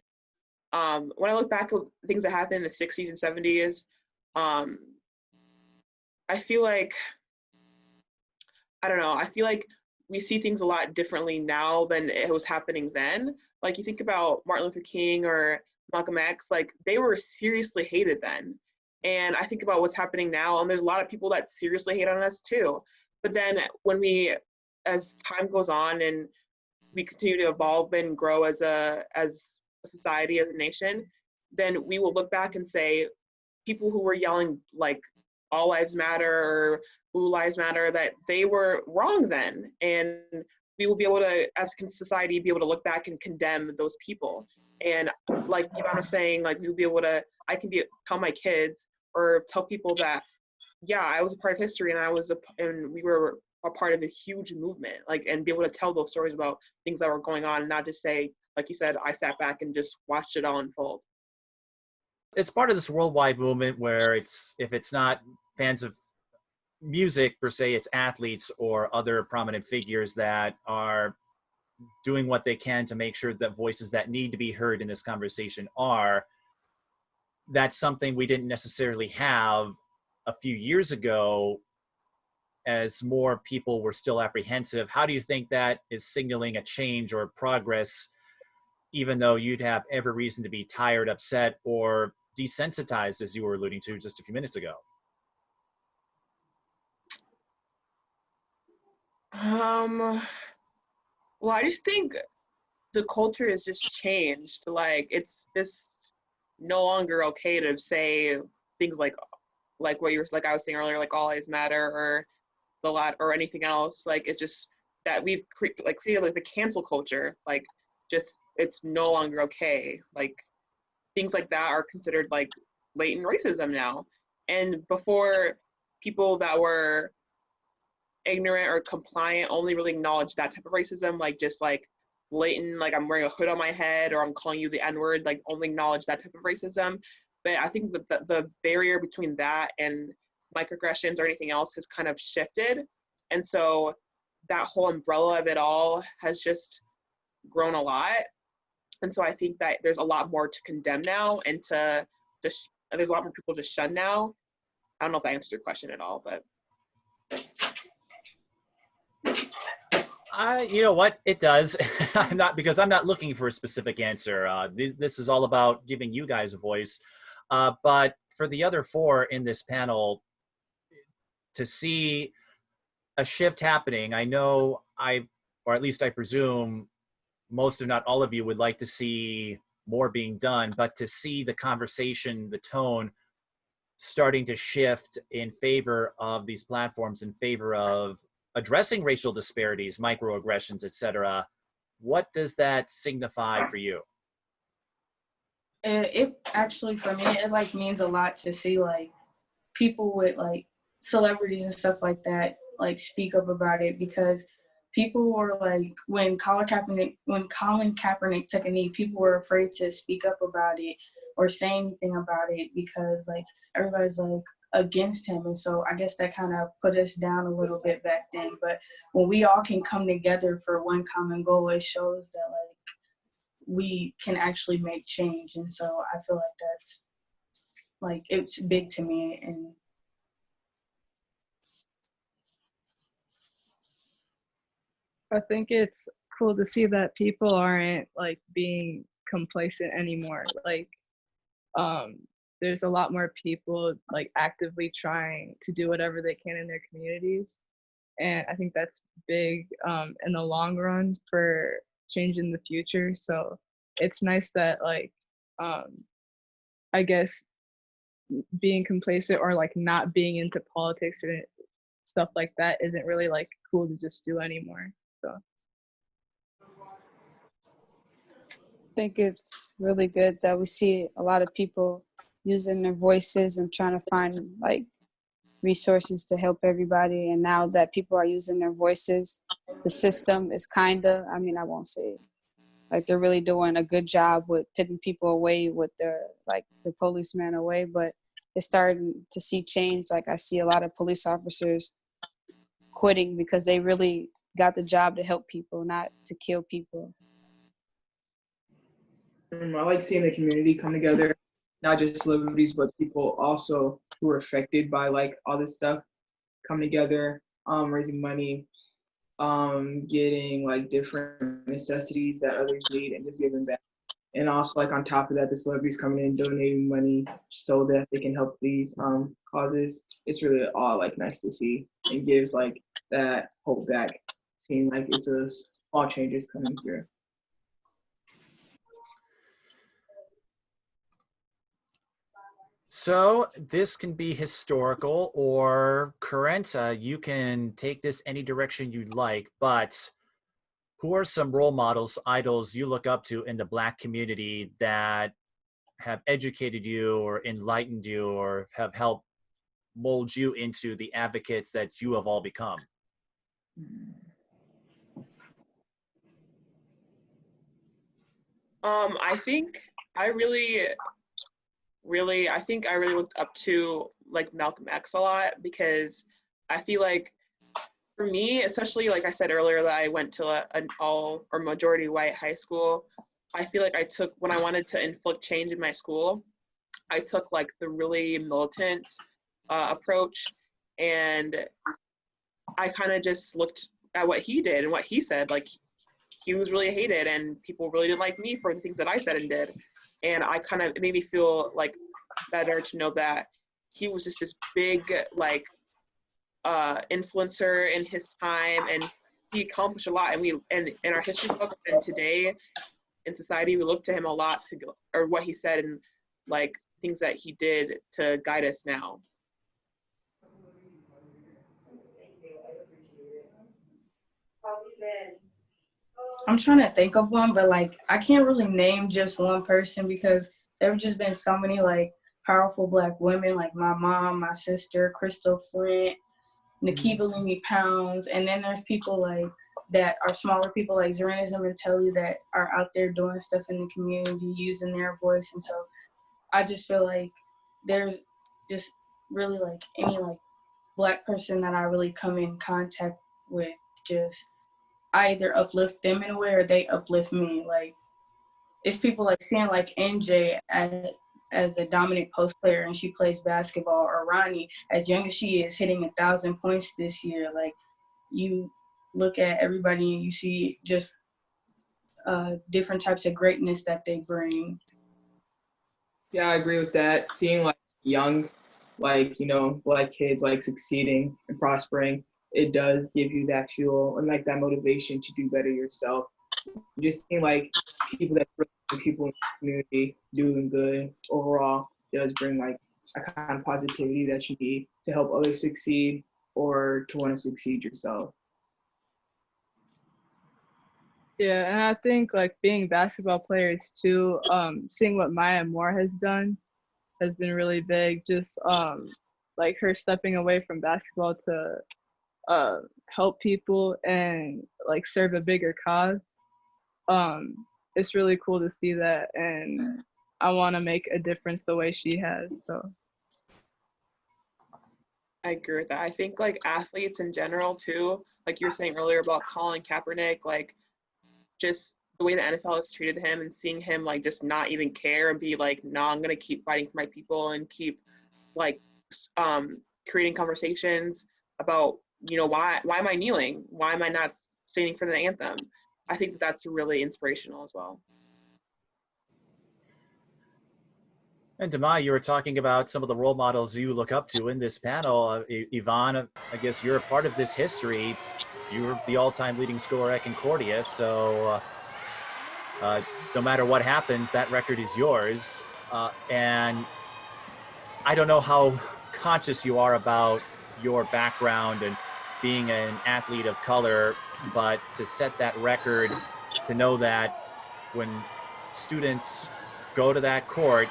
when I look back at things that happened in the 60s and 70s, I feel like, I don't know, I feel like we see things a lot differently now than it was happening then. Like, you think about Martin Luther King or Malcolm X, like they were seriously hated then. And I think about what's happening now, and there's a lot of people that seriously hate on us too. But then as time goes on and we continue to evolve and grow as a society, as a nation, then we will look back and say, people who were yelling like all lives matter or blue lives matter, that they were wrong then. And we will be able to, as a society, be able to look back and condemn those people. And like Ivane was saying, like we'll be able to, tell my kids or tell people that, yeah, I was a part of history, and we were a part of a huge movement, like, and be able to tell those stories about things that were going on, and not just say, like you said, I sat back and just watched it all unfold. It's part of this worldwide movement where if it's not fans of music per se, it's athletes or other prominent figures that are doing what they can to make sure that voices that need to be heard in this conversation are. That's something we didn't necessarily have a few years ago, as more people were still apprehensive. How do you think that is signaling a change or progress, even though you'd have every reason to be tired, upset, or desensitized, as you were alluding to just a few minutes ago? Well, I just think the culture has just changed. Like, it's just no longer okay to say things like what you're, like I was saying earlier, like all lives matter or the lot or anything else. Like, it's just that we've created like the cancel culture. Like, just it's no longer okay. Like, things like that are considered like blatant racism now. And before, people that were ignorant or compliant only really acknowledge that type of racism, like just like blatant, like I'm wearing a hood on my head or I'm calling you the N-word, like only acknowledge that type of racism. But I think that the barrier between that and microaggressions or anything else has kind of shifted. And so that whole umbrella of it all has just grown a lot. And so I think that there's a lot more to condemn now and to just, there's a lot more people to shun now. I don't know if that answers your question at all, but. You know what? It does. I'm not looking for a specific answer. This is all about giving you guys a voice. But for the other four in this panel, to see a shift happening, I know or at least I presume, most if not all of you would like to see more being done, but to see the conversation, the tone starting to shift in favor of these platforms, in favor of addressing racial disparities, microaggressions, etc. What does that signify for you? It actually, for me, it like means a lot to see like people with like celebrities and stuff like that like speak up about it, because people were like, when Colin Kaepernick took a knee, people were afraid to speak up about it or say anything about it because like everybody's like against him. And so I guess that kind of put us down a little bit back then. But when we all can come together for one common goal, it shows that like we can actually make change. And so I feel like that's like, it's big to me. And I think it's cool to see that people aren't like being complacent anymore. Like, there's a lot more people like actively trying to do whatever they can in their communities. And I think that's big in the long run for changing the future. So it's nice that like, I guess being complacent or like not being into politics or stuff like that isn't really like cool to just do anymore. So I think it's really good that we see a lot of people using their voices and trying to find like resources to help everybody. And now that people are using their voices, the system is I won't say like they're really doing a good job with pitting people away with the policeman away, but it's starting to see change. Like I see a lot of police officers quitting because they really got the job to help people, not to kill people. I like seeing the community come together, not just celebrities, but people also who are affected by like all this stuff come together, raising money, getting like different necessities that others need and just giving back. And also like on top of that, the celebrities coming in donating money so that they can help these causes. It's really all like nice to see. It gives like that hope back, seeing like it's a small changes coming through. So this can be historical or current. You can take this any direction you'd like, but who are some role models, idols you look up to in the Black community that have educated you or enlightened you or have helped mold you into the advocates that you have all become? I think I really looked up to like Malcolm X a lot, because I feel like for me, especially like I said earlier that I went to an all or majority white high school, I feel like when I wanted to inflict change in my school, I took like the really militant approach, and I kind of just looked at what he did and what he said. Like he was really hated and people really didn't like me for the things that I said and did. And it made me feel like better to know that he was just this big like influencer in his time, and he accomplished a lot. And in our history books and today in society, we look to him a lot or what he said and like things that he did to guide us now. I'm trying to think of one, but like I can't really name just one person because there have just been so many like powerful Black women, like my mom, my sister, Crystal Flint, Nikkiva pounds, and then there's people like that are smaller people like Zerenism and Telly that are out there doing stuff in the community, using their voice. And so I just feel like there's just really like any like Black person that I really come in contact with, just I either uplift them in a way or they uplift me. Like it's people like seeing like NJ as a dominant post player and she plays basketball, or Ronnie, as young as she is, hitting 1,000 points this year. Like you look at everybody and you see just different types of greatness that they bring. Yeah, I agree with that. Seeing like young, like, Black kids like succeeding and prospering, it does give you that fuel and like that motivation to do better yourself. Just seeing like people people in the community doing good overall does bring like a kind of positivity that you need to help others succeed or to want to succeed yourself. Yeah, and I think like being basketball players too, seeing what Maya Moore has done has been really big. Just like her stepping away from basketball to help people and like serve a bigger cause. It's really cool to see that, and I want to make a difference the way she has. So I agree with that. I think like athletes in general too, like you were saying earlier about Colin Kaepernick, like just the way the NFL has treated him and seeing him like just not even care and be like, no, I'm gonna keep fighting for my people and keep like creating conversations about, why am I kneeling? Why am I not standing for the anthem? I think that's really inspirational as well. And Demaiyah, you were talking about some of the role models you look up to in this panel. Ivane, I guess you're a part of this history. You're the all-time leading scorer at Concordia, so no matter what happens, that record is yours. And I don't know how conscious you are about your background and being an athlete of color, but to set that record, to know that when students go to that court,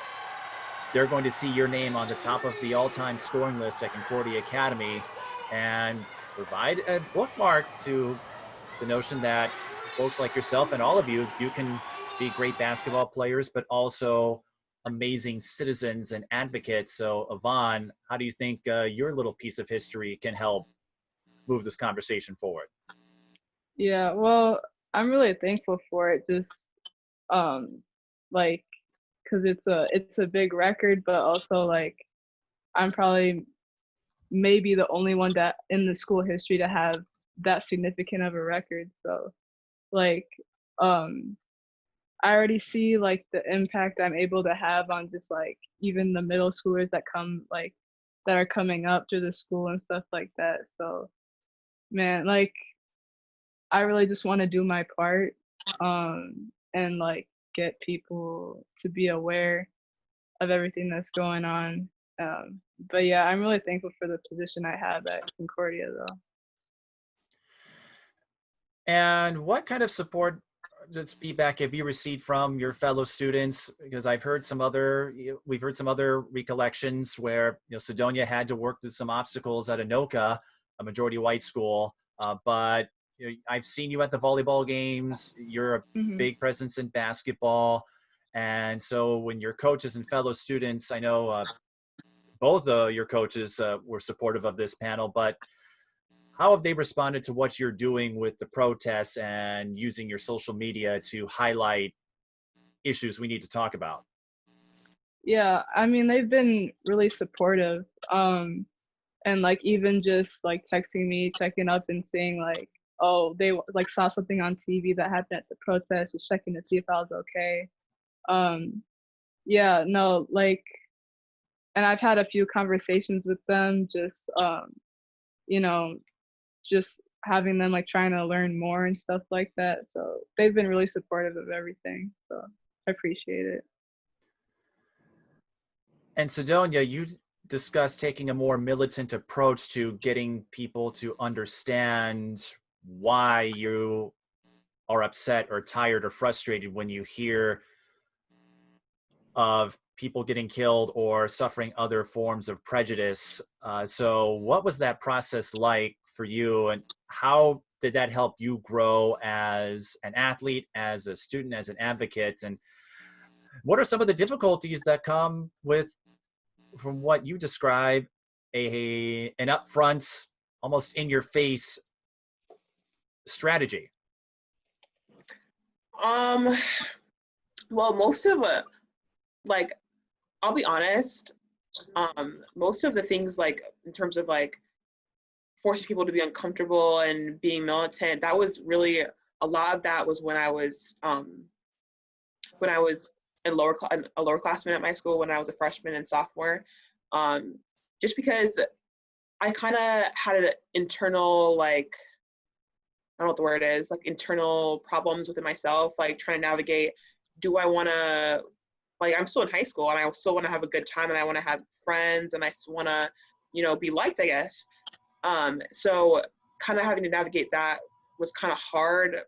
they're going to see your name on the top of the all-time scoring list at Concordia Academy and provide a bookmark to the notion that folks like yourself and all of you can be great basketball players, but also amazing citizens and advocates. So Ivane, how do you think your little piece of history can help move this conversation forward? yeah, well, I'm really thankful for it. Just like because it's a big record, but also like I'm probably maybe the only one that in the school history to have that significant of a record. So like I already see like the impact I'm able to have on just like even the middle schoolers that come like that are coming up to the school and stuff like that. So man, like I really just want to do my part and like get people to be aware of everything that's going on. But yeah, I'm really thankful for the position I have at Concordia though. And what kind of support, just feedback, have you received from your fellow students? Because we've heard some other recollections where Sedonia had to work through some obstacles at Anoka, a majority white school, but I've seen you at the volleyball games. You're a big presence in basketball, and so when your coaches and fellow students, I know both your coaches were supportive of this panel, but how have they responded to what you're doing with the protests and using your social media to highlight issues we need to talk about? Yeah, I mean, they've been really supportive. And like even just like texting me, checking up and saying like, oh, they like saw something on TV that happened at the protest, just checking to see if I was okay. Yeah, no, like, and I've had a few conversations with them, just you know, just having them like trying to learn more and stuff like that. So they've been really supportive of everything. So I appreciate it. And Sedonia, you discussed taking a more militant approach to getting people to understand why you are upset or tired or frustrated when you hear of people getting killed or suffering other forms of prejudice. So what was that process like for you, and how did that help you grow as an athlete, as a student, as an advocate? And what are some of the difficulties that come with, from what you describe, an upfront, almost in your face strategy? Well, most of it, like, I'll be honest, most of the things, like, in terms of, like, forcing people to be uncomfortable and being militant, that was really, a lot of that was when I was a lowerclassman at my school, when I was a freshman and sophomore, just because I kind of had an internal, like, I don't know what the word is, like, internal problems within myself, like, trying to navigate, do I want to, like, I'm still in high school and I still want to have a good time and I want to have friends and I still want to, be liked, I guess. So kind of having to navigate that was kind of hard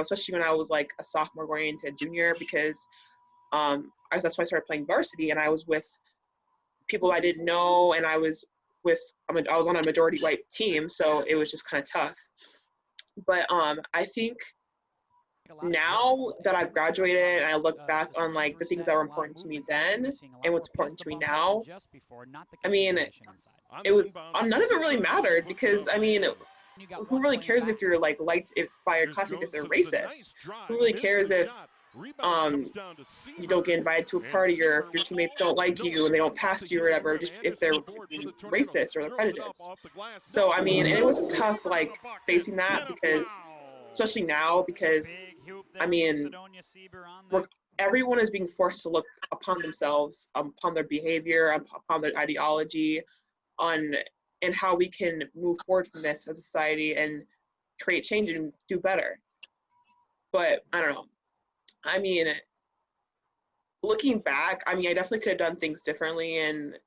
especially when I was like a sophomore going into junior, because that's when I started playing varsity and I was with people I didn't know, and I was on a majority white team, so it was just kind of tough. But I think now that I've graduated and I look back on, like, the things that were important to me then and what's important to me now, I mean, none of it really mattered, because, I mean, who really cares if you're, like, liked by your classmates if they're racist? Who really cares if you don't get invited to a party, or if your teammates don't like you and they don't pass you or whatever, just if they're racist or they're prejudiced? So, I mean, and it was tough, like, facing that, because especially now, because, I mean, everyone is being forced to look upon themselves, upon their behavior, upon their ideology, and how we can move forward from this as a society and create change and do better. But I don't know. I mean, looking back, I mean, I definitely could have done things differently, and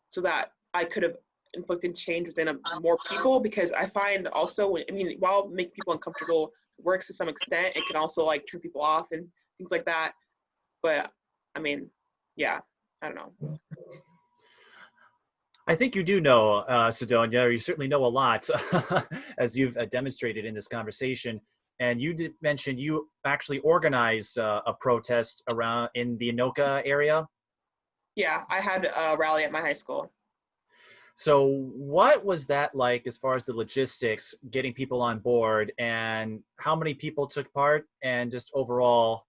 so that I could have inflicted change within more people, because I find also, I mean, while making people uncomfortable works to some extent, it can also, like, turn people off and things like that. But I mean, yeah, I don't know. I think you do know, Sedonia, or you certainly know a lot, as you've demonstrated in this conversation. And you did mention you actually organized a protest around in the Anoka area. Yeah, I had a rally at my high school. So what was that like as far as the logistics, getting people on board, and how many people took part? And just overall,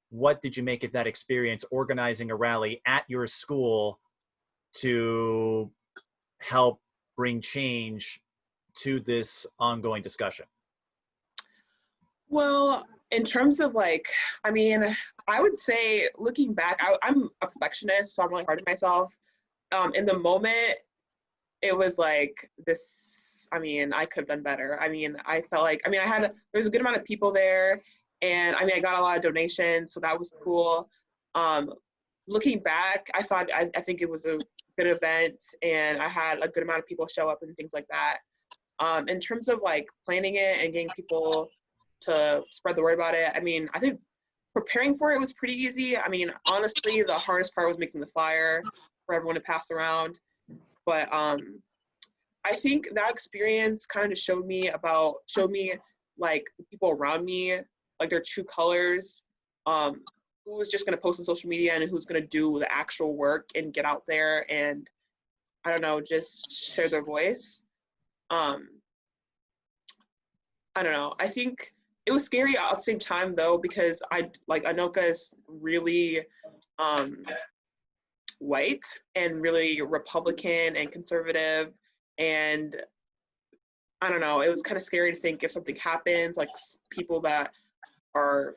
what did you make of that experience organizing a rally at your school to help bring change to this ongoing discussion? Well, in terms of, like, I mean, I would say, looking back, I'm a perfectionist, so I'm really hard on myself. In the moment, it was like this, I mean, I could have done better. I mean, I felt like, I mean, there's a good amount of people there, and I mean, I got a lot of donations, so that was cool. Looking back, I think it was a good event, and I had a good amount of people show up and things like that. In terms of, like, planning it and getting people to spread the word about it, I mean, I think preparing for it was pretty easy. I mean, honestly, the hardest part was making the flyer for everyone to pass around. But I think that experience kind of showed me, like, the people around me, like, their true colors, who was just going to post on social media and who's going to do the actual work and get out there and, I don't know, just share their voice. I don't know. I think it was scary at the same time, though, because Anoka is really white and really Republican and conservative, and I don't know, it was kind of scary to think if something happens, like, people that are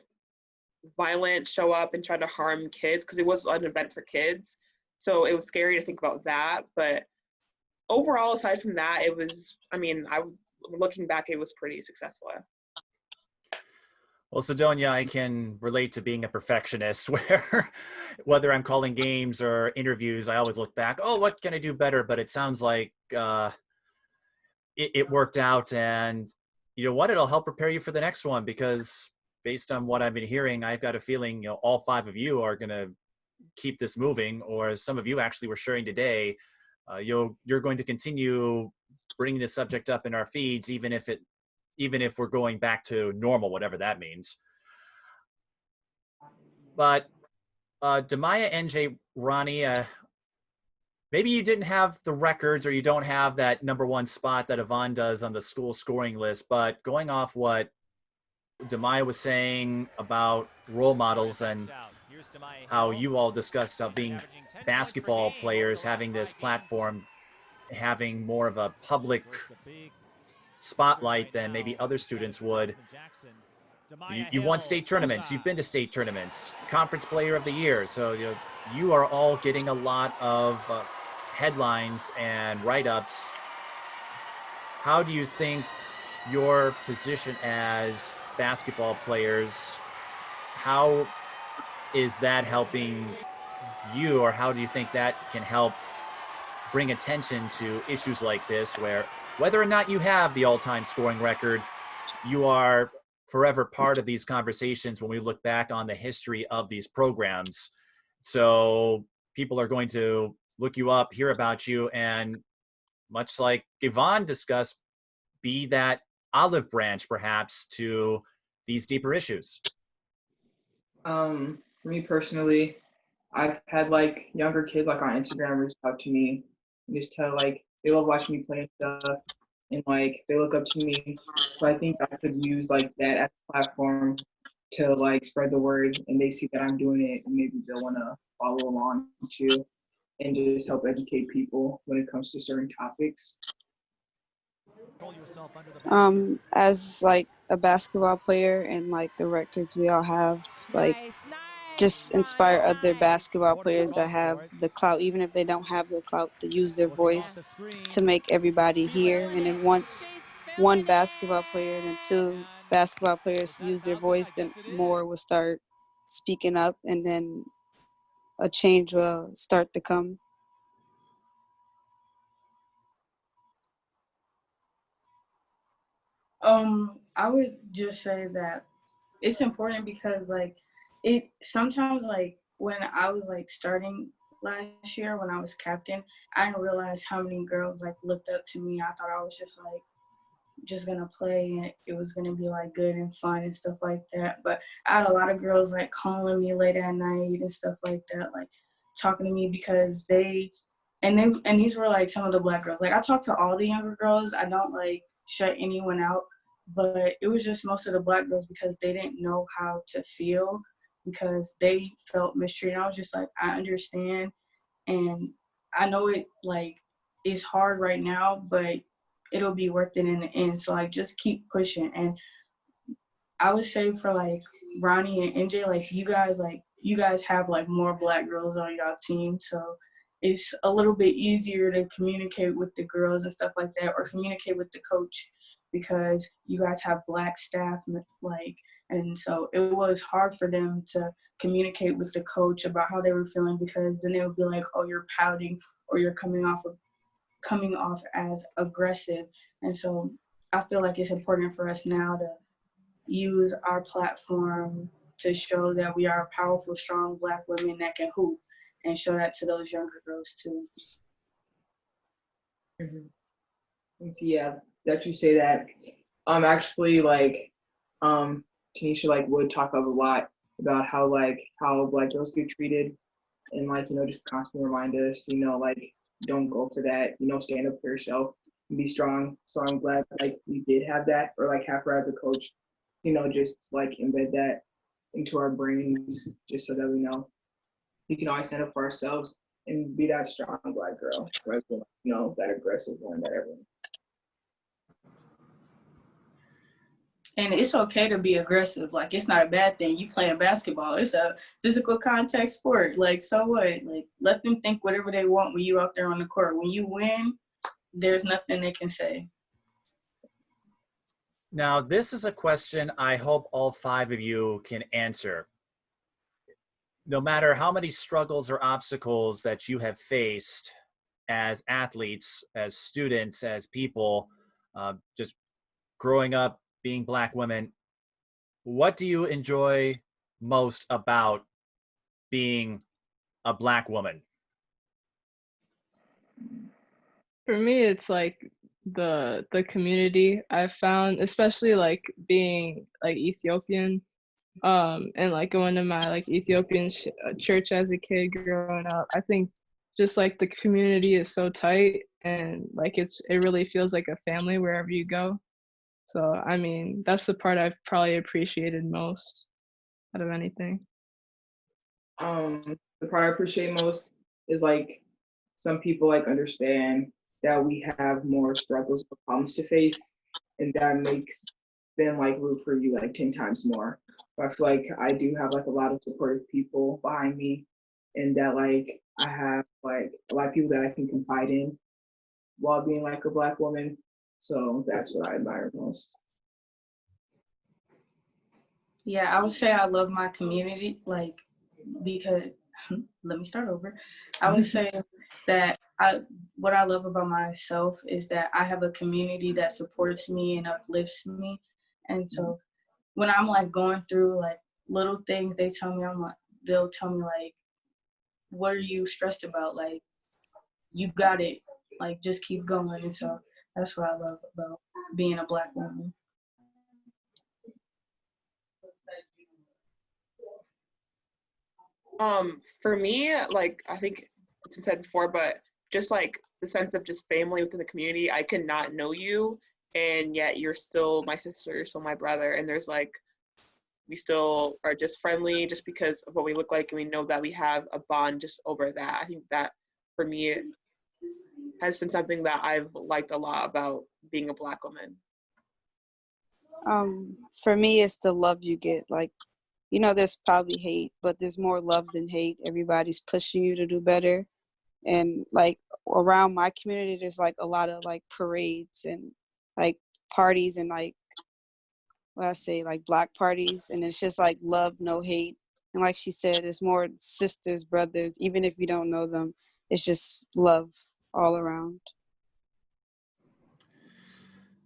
violent show up and try to harm kids, because it was an event for kids, so it was scary to think about that. But overall, aside from that, it was, I mean, looking back, it was pretty successful. Well, Sedonia, I can relate to being a perfectionist, where whether I'm calling games or interviews, I always look back, oh, what can I do better? But it sounds like it worked out, and you know what, it'll help prepare you for the next one, because based on what I've been hearing, I've got a feeling, all 5 of you are going to keep this moving, or as some of you actually were sharing today, you're going to continue bringing this subject up in our feeds, even if we're going back to normal, whatever that means. But Demaiyah, NJ, Ronnie, maybe you didn't have the records, or you don't have that #1 spot that Ivane does on the school scoring list, but going off what Demaiyah was saying about role models and how you all discussed how being basketball players, having this platform, having more of a public spotlight than maybe other students would. You won state tournaments. You've been to state tournaments. Conference Player of the Year. So you are all getting a lot of headlines and write-ups. How do you think your position as basketball players, how is that helping you, or how do you think that can help bring attention to issues like this, where whether or not you have the all-time scoring record, you are forever part of these conversations when we look back on the history of these programs? So people are going to look you up, hear about you, and much like Ivane discussed, be that olive branch perhaps to these deeper issues. For me personally, I've had like younger kids like on Instagram reach out to me and just tell like they love watching me play and stuff, and like they look up to me. So I think I could use like that as a platform to like spread the word, and they see that I'm doing it, and maybe they'll want to follow along too, and just help educate people when it comes to certain topics. As like a basketball player and like the records we all have, like just inspire other basketball players that have the clout, even if they don't have the clout, to use their voice to make everybody hear. And then once one basketball player and two basketball players use their voice, then more will start speaking up, and then a change will start to come. I would just say that it's important because like it sometimes, like when I was like starting last year when I was captain, I didn't realize how many girls like looked up to me. I thought I was just like just gonna play and it was gonna be like good and fun and stuff like that. But I had a lot of girls like calling me late at night and stuff like that, like talking to me because and these were like some of the Black girls. Like I talk to all the younger girls. I don't like shut anyone out, but it was just most of the Black girls because they didn't know how to feel because they felt mistreated. I was just like, I understand, and I know it like is hard right now, but it'll be worth it in the end. So like just keep pushing. And I would say for like Ronnie and NJ, like you guys have like more Black girls on your team, so it's a little bit easier to communicate with the girls and stuff like that, or communicate with the coach because you guys have Black staff, like, and so it was hard for them to communicate with the coach about how they were feeling because then they would be like, oh, you're pouting or you're coming off as aggressive. And so I feel like it's important for us now to use our platform to show that we are powerful, strong Black women that can hoop, and show that to those younger girls too. Yeah, that you say that. Actually, like, Tanisha like would talk a lot about how Black girls get treated, and like just constantly remind us, like don't go for that, stand up for yourself and be strong. So I'm glad like we did have that, or like have her as a coach, just like embed that into our brains, just so that we know we can always stand up for ourselves and be that strong Black girl, rather than that aggressive one that everyone. And it's okay to be aggressive. Like, it's not a bad thing. You playing basketball. It's a physical contact sport. Like, so what? Like, let them think whatever they want when you out there on the court. When you win, there's nothing they can say. Now, this is a question I hope all 5 of you can answer. No matter how many struggles or obstacles that you have faced as athletes, as students, as people, just growing up, being Black women, what do you enjoy most about being a Black woman? For me, it's like the community I've found, especially like being like Ethiopian, and like going to my like Ethiopian church as a kid growing up. I think just like the community is so tight, and like it really feels like a family wherever you go. So I mean, that's the part I've probably appreciated most out of anything. The part I appreciate most is like some people like understand that we have more struggles or problems to face, and that makes them like root for you like 10 times more. So I feel like I do have like a lot of supportive people behind me, and that like I have like a lot of people that I can confide in while being like a Black woman. So that's what I admire most. Yeah, I would say I love my community, like, because let me start over. I would say that what I love about myself is that I have a community that supports me and uplifts me. And so when I'm like going through like little things, they'll tell me like, what are you stressed about? Like, you got it. Like, just keep going. And so that's what I love about being a Black woman. For me, like I think it's been said before, but just like the sense of just family within the community. I could not know you, and yet you're still my sister, you're still my brother, and there's like we still are just friendly just because of what we look like, and we know that we have a bond just over that. I think that for me it has been something that I've liked a lot about being a Black woman. For me, it's the love you get. Like, you know, there's probably hate, but there's more love than hate. Everybody's pushing you to do better. And like around my community, there's like a lot of like parades and like parties and like, what I say, like Black parties. And it's just like love, no hate. And like she said, it's more sisters, brothers, even if you don't know them. It's just love all around.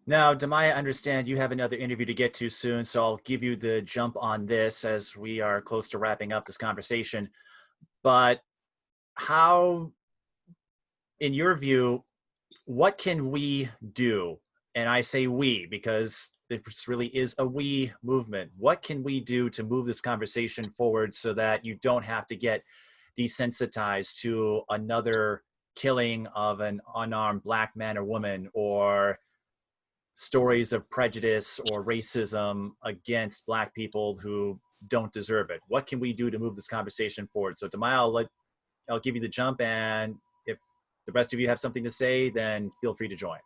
Now, Demaiyah, I understand you have another interview to get to soon, so I'll give you the jump on this as we are close to wrapping up this conversation. But how, in your view, what can we do? And I say we because this really is a we movement. What can we do to move this conversation forward so that you don't have to get desensitized to another killing of an unarmed Black man or woman, or stories of prejudice or racism against Black people who don't deserve it? What can we do to move this conversation forward? So Demaiyah, I'll give you the jump, and if the rest of you have something to say, then feel free to join.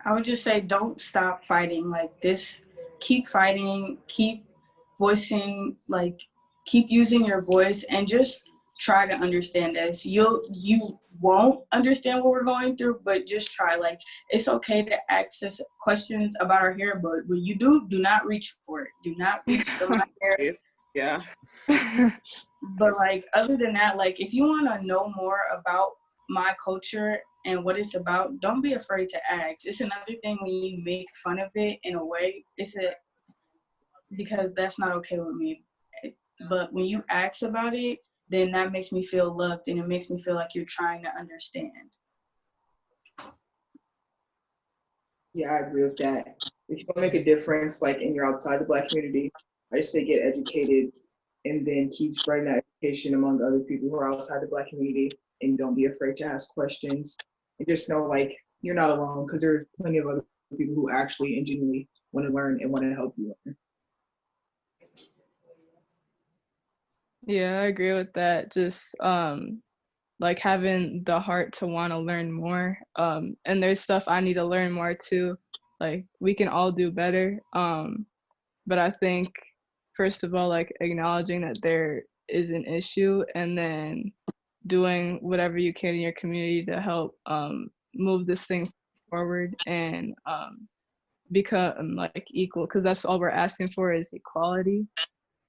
I would just say don't stop fighting like this. Keep fighting, keep voicing, like keep using your voice, and just try to understand us. You won't understand what we're going through, but just try. Like, it's okay to ask us questions about our hair, but when you do not reach for it. Do not reach for my hair. Yeah. But like other than that, like if you want to know more about my culture and what it's about, don't be afraid to ask. It's another thing when you make fun of it in a way, because that's not okay with me. But when you ask about it, then that makes me feel loved, and it makes me feel like you're trying to understand. Yeah, I agree with that. If you want to make a difference, like in your outside the Black community, I just say get educated, and then keep spreading that education among other people who are outside the Black community, and don't be afraid to ask questions. And just know like you're not alone, because there are plenty of other people who actually and genuinely want to learn and want to help you learn. Yeah, I agree with that. Just like having the heart to want to learn more. And there's stuff I need to learn more too. Like we can all do better. But I think first of all, like acknowledging that there is an issue, and then doing whatever you can in your community to help move this thing forward and become like equal, because that's all we're asking for is equality.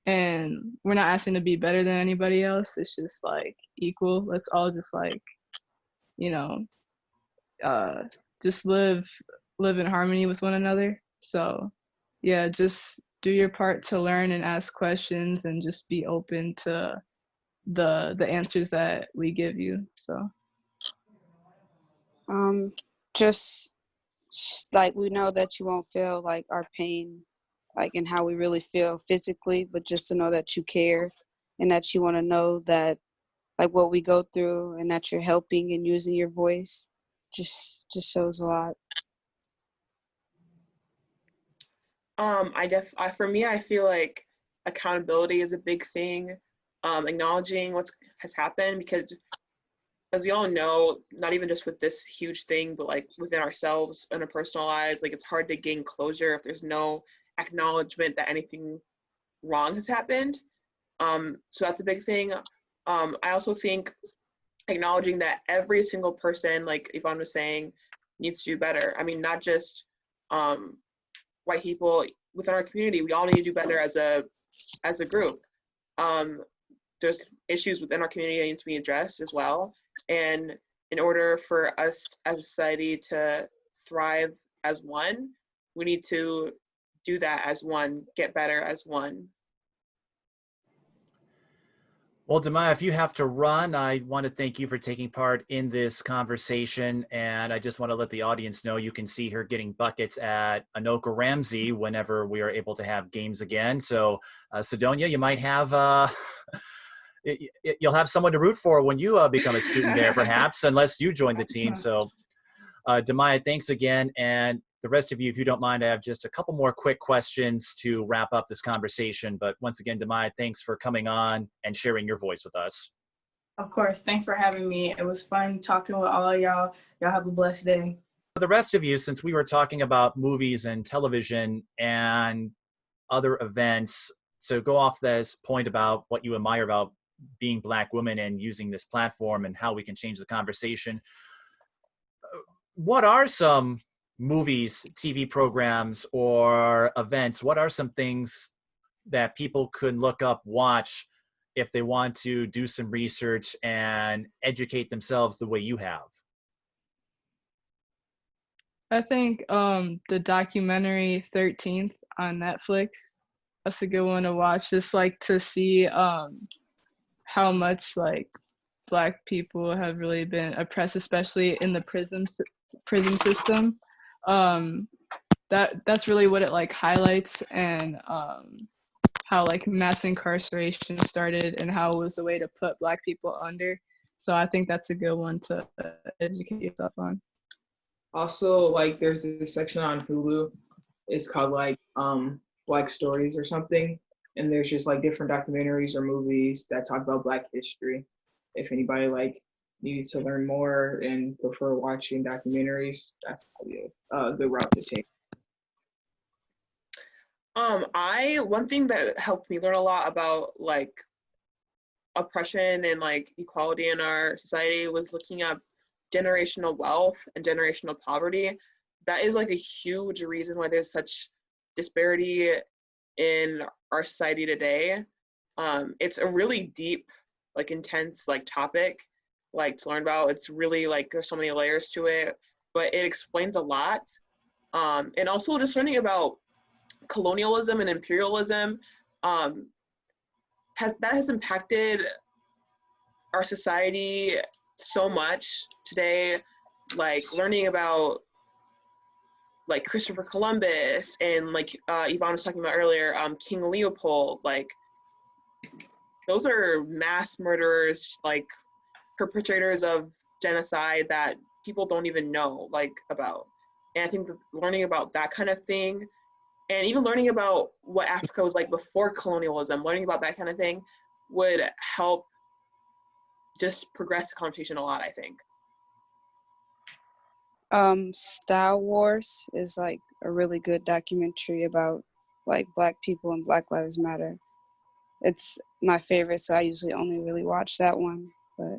And we're not asking to be better than anybody else. It's just like equal. Let's all just like, you know, just live in harmony with one another. So yeah, just do your part to learn and ask questions, and just be open to the answers that we give you. So Just like we know that you won't feel like our pain, like in how we really feel physically, but just to know that you care and that you want to know that like what we go through and that you're helping and using your voice just shows a lot. For me, I feel like accountability is a big thing. Acknowledging what has happened, because as we all know, not even just with this huge thing, but like within ourselves and our personal lives, like it's hard to gain closure if there's no acknowledgement that anything wrong has happened. So that's a big thing. I also think acknowledging that every single person, like Ivane was saying, needs to do better. I mean, not just white people within our community. We all need to do better as a group. There's issues within our community that need to be addressed as well. And in order for us as a society to thrive as one, we need to do that as one, get better as one. Well, Demaiyah, if you have to run, I want to thank you for taking part in this conversation. And I just want to let the audience know you can see her getting buckets at Anoka-Ramsey whenever we are able to have games again. So, Sedonia, you might have you'll have someone to root for when you become a student there, perhaps, unless you join the team. So, Demaiyah, thanks again. And the rest of you, if you don't mind, I have just a couple more quick questions to wrap up this conversation. But once again, Demaiyah, thanks for coming on and sharing your voice with us. Of course. Thanks for having me. It was fun talking with all of y'all. Y'all have a blessed day. For the rest of you, since we were talking about movies and television and other events, so go off this point about what you admire about being Black women and using this platform and how we can change the conversation. What are some movies, TV programs, or events? What are some things that people could look up, watch, if they want to do some research and educate themselves the way you have? I think the documentary 13th on Netflix, that's a good one to watch, just like to see how much like Black people have really been oppressed, especially in the prison system. That's really what it like highlights, and how like mass incarceration started and how it was a way to put Black people under. So I think that's a good one to educate yourself on. Also, like there's this section on Hulu. It's called like Black Stories or something. And there's just like different documentaries or movies that talk about Black history. If anybody like needs to learn more and prefer watching documentaries, that's probably a good route to take. One thing that helped me learn a lot about like oppression and like equality in our society was looking up generational wealth and generational poverty. That is like a huge reason why there's such disparity in our society today. It's a really deep, like intense, like topic, like to learn about. It's really like there's so many layers to it, but it explains a lot. And also just learning about colonialism and imperialism has impacted our society so much today. Like learning about like Christopher Columbus and like Ivane was talking about earlier, King Leopold, like those are mass murderers, like perpetrators of genocide that people don't even know like about. And I think that learning about that kind of thing, and even learning about what Africa was like before colonialism, learning about that kind of thing would help just progress the conversation a lot, I think. Style Wars is like a really good documentary about like Black people and Black Lives Matter. It's my favorite, so I usually only really watch that one. But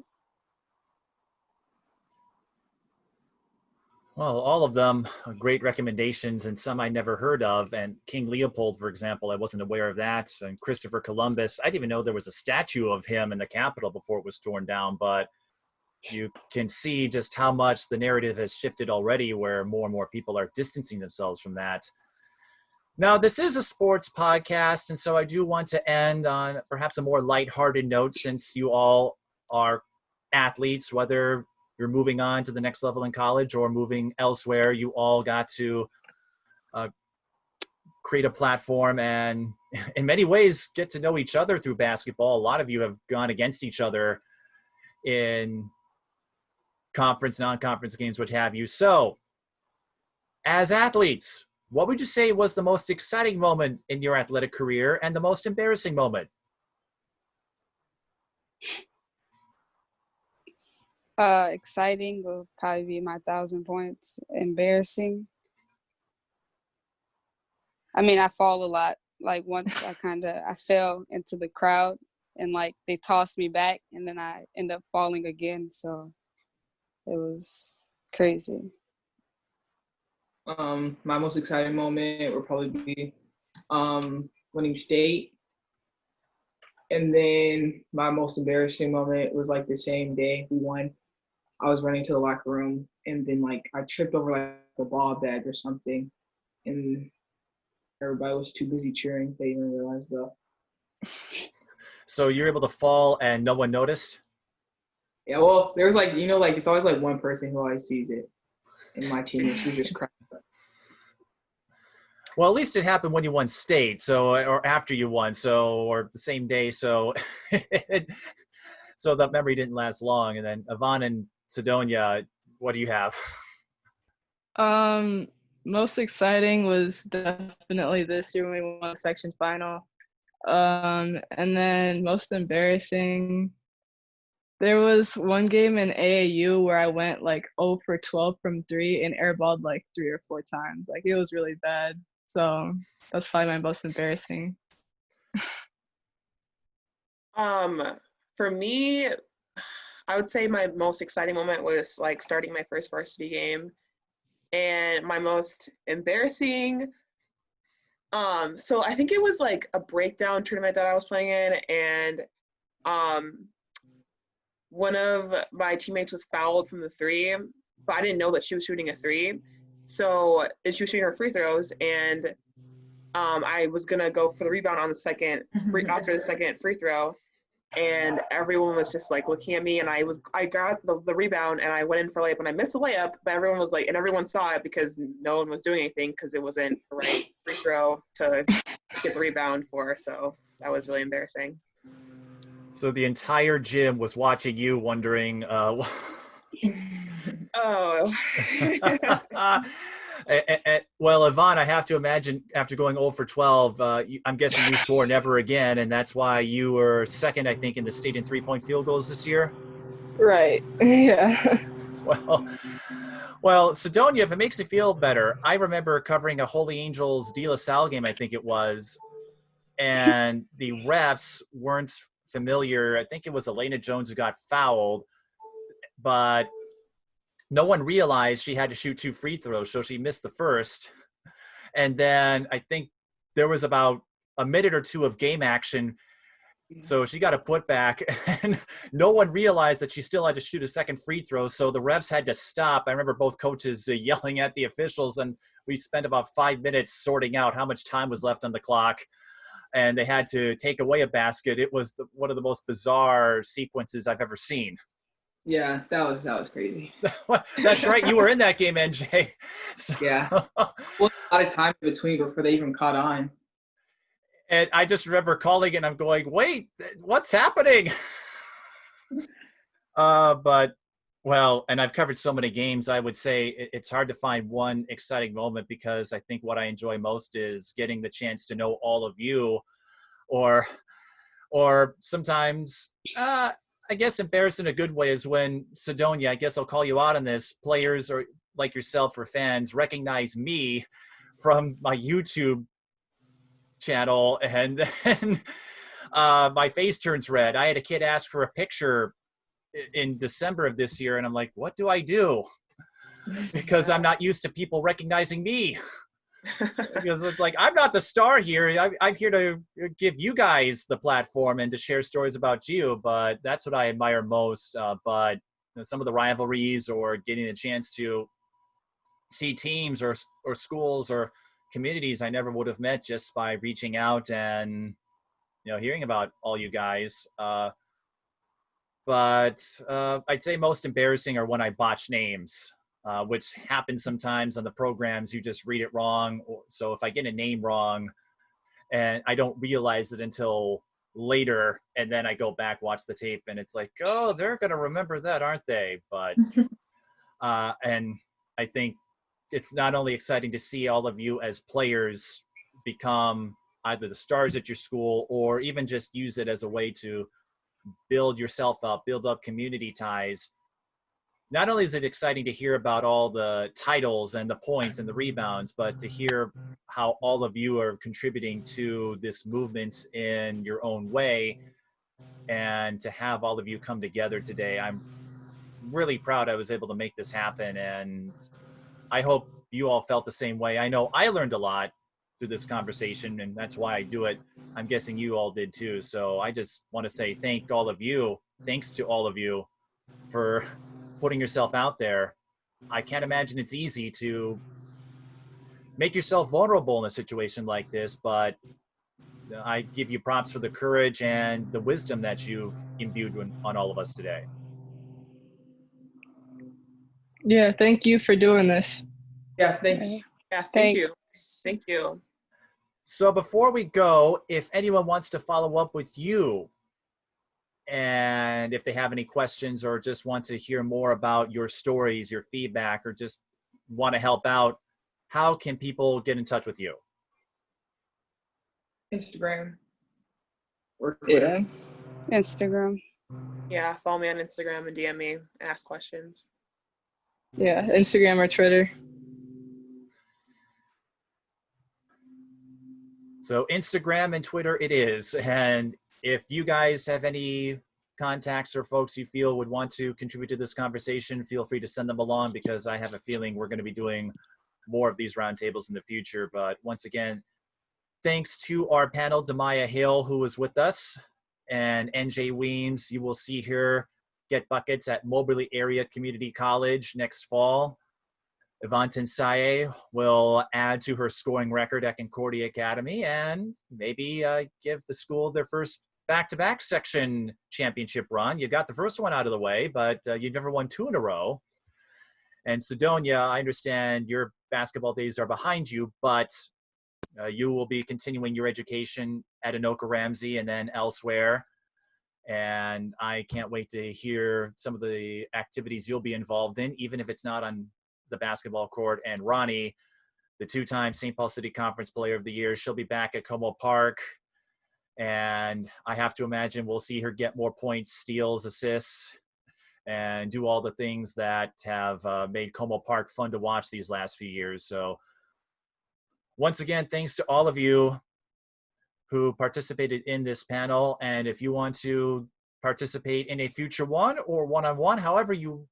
Well, all of them are great recommendations, and some I never heard of. And King Leopold, for example, I wasn't aware of that. And Christopher Columbus, I didn't even know there was a statue of him in the Capitol before it was torn down. But you can see just how much the narrative has shifted already, where more and more people are distancing themselves from that. Now, this is a sports podcast, and so I do want to end on perhaps a more lighthearted note, since you all are athletes, whether you're moving on to the next level in college or moving elsewhere. You all got to create a platform and in many ways get to know each other through basketball. A lot of you have gone against each other in conference, non-conference games, what have you. So as athletes, what would you say was the most exciting moment in your athletic career and the most embarrassing moment? Exciting will probably be my 1,000 points. Embarrassing, I mean, I fall a lot. Like once I fell into the crowd and like they tossed me back and then I end up falling again. So it was crazy. My most exciting moment would probably be winning state. And then my most embarrassing moment was like the same day we won. I was running to the locker room and then like I tripped over like a ball bag or something, and everybody was too busy cheering. They didn't realize though. So you're able to fall and no one noticed? Yeah, well, there was like, like it's always like one person who always sees it. And my team, she just cried. Well, at least it happened when you won state, so, or after you won, so, or the same day, so, so that memory didn't last long. And then Ivane and Sedonia, what do you have? Most exciting was definitely this year when we won the section final. And then most embarrassing, there was one game in AAU where I went like 0 for 12 from 3 and airballed like 3 or 4 times. Like it was really bad. So that's probably my most embarrassing. For me, I would say my most exciting moment was like starting my first varsity game, and my most embarrassing. So I think it was like a breakdown tournament that I was playing in, and one of my teammates was fouled from the 3, but I didn't know that she was shooting a 3. So she was shooting her free throws, and I was gonna go for the rebound on the second after the second free throw, and everyone was just like looking at me, and I got the rebound and I went in for a layup and I missed the layup, but everyone was like, and everyone saw it because no one was doing anything because it wasn't the right free throw to get the rebound for. So that was really embarrassing. So the entire gym was watching you, wondering. Oh. Well, Ivane, I have to imagine after going 0 for 12, I'm guessing you swore never again, and that's why you were second, I think, in the state in 3-point field goals this year. Right. Yeah. Well, Sedonia, if it makes you feel better, I remember covering a Holy Angels DeLaSalle game, I think it was, and the refs weren't familiar. I think it was Elena Jones who got fouled, but no one realized she had to shoot 2 free throws, so she missed the first. And then I think there was about a minute or 2 of game action, so she got a putback, and no one realized that she still had to shoot a second free throw, so the refs had to stop. I remember both coaches yelling at the officials, and we spent about 5 minutes sorting out how much time was left on the clock, and they had to take away a basket. It was one of the most bizarre sequences I've ever seen. Yeah, that was crazy. That's right. You were in that game, NJ. So, yeah. Well, a lot of time in between before they even caught on. And I just remember calling and I'm going, wait, what's happening? But, well, and I've covered so many games, I would say it's hard to find one exciting moment, because I think what I enjoy most is getting the chance to know all of you, or sometimes, I guess embarrassing in a good way is when Sedonia, I guess I'll call you out on this, players or like yourself or fans recognize me from my YouTube channel, and then my face turns red. I had a kid ask for a picture in December of this year, and I'm like, what do I do? Because I'm not used to people recognizing me. Because it's like, I'm not the star here. I'm here to give you guys the platform and to share stories about you. But that's what I admire most. But some of the rivalries or getting a chance to see teams or schools or communities I never would have met just by reaching out and, hearing about all you guys. But I'd say most embarrassing are when I botch names, which happens sometimes on the programs. You just read it wrong. So if I get a name wrong and I don't realize it until later, and then I go back, watch the tape, and it's like, oh, they're going to remember that, aren't they? But, and I think it's not only exciting to see all of you as players become either the stars at your school or even just use it as a way to build yourself up, build up community ties. Not only is it exciting to hear about all the titles and the points and the rebounds, but to hear how all of you are contributing to this movement in your own way, and to have all of you come together today. I'm really proud I was able to make this happen, and I hope you all felt the same way. I know I learned a lot through this conversation, and that's why I do it. I'm guessing you all did too. So I just want to say thanks to all of you for putting yourself out there. I can't imagine it's easy to make yourself vulnerable in a situation like this, but I give you props for the courage and the wisdom that you've imbued on all of us today. Yeah, thank you for doing this. Yeah, thanks. Yeah, thank you. Thank you. So before we go, if anyone wants to follow up with you, and if they have any questions or just want to hear more about your stories, your feedback, or just want to help out, how can people get in touch with you? Instagram or Twitter. Yeah. Instagram. Yeah, follow me on Instagram and DM me and ask questions. Yeah, Instagram or Twitter. So Instagram and Twitter it is. And if you guys have any contacts or folks you feel would want to contribute to this conversation, feel free to send them along, because I have a feeling we're going to be doing more of these roundtables in the future. But once again, thanks to our panel, Demaiyah Hill, who was with us, and NJ Weems. You will see her get buckets at Moberly Area Community College next fall. Ivane Tensaie will add to her scoring record at Concordia Academy and maybe give the school their first back-to-back section championship run. You got the first one out of the way, but you've never won 2 in a row. And Sedonia, I understand your basketball days are behind you, but you will be continuing your education at Anoka-Ramsey and then elsewhere. And I can't wait to hear some of the activities you'll be involved in, even if it's not on the basketball court. And Ronnie, the 2-time St. Paul City Conference Player of the Year, she'll be back at Como Park. And I have to imagine we'll see her get more points, steals, assists, and do all the things that have made Como Park fun to watch these last few years. So once again, thanks to all of you who participated in this panel. And if you want to participate in a future one or one-on-one, however you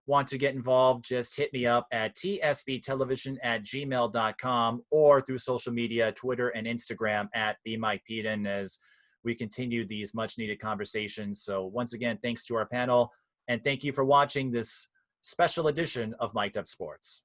want to get involved, just hit me up at tsbtelevision@gmail.com or through social media, Twitter and Instagram at @TheMikePeden, as we continue these much needed conversations. So once again, thanks to our panel, and thank you for watching this special edition of Mic'd Up Sports.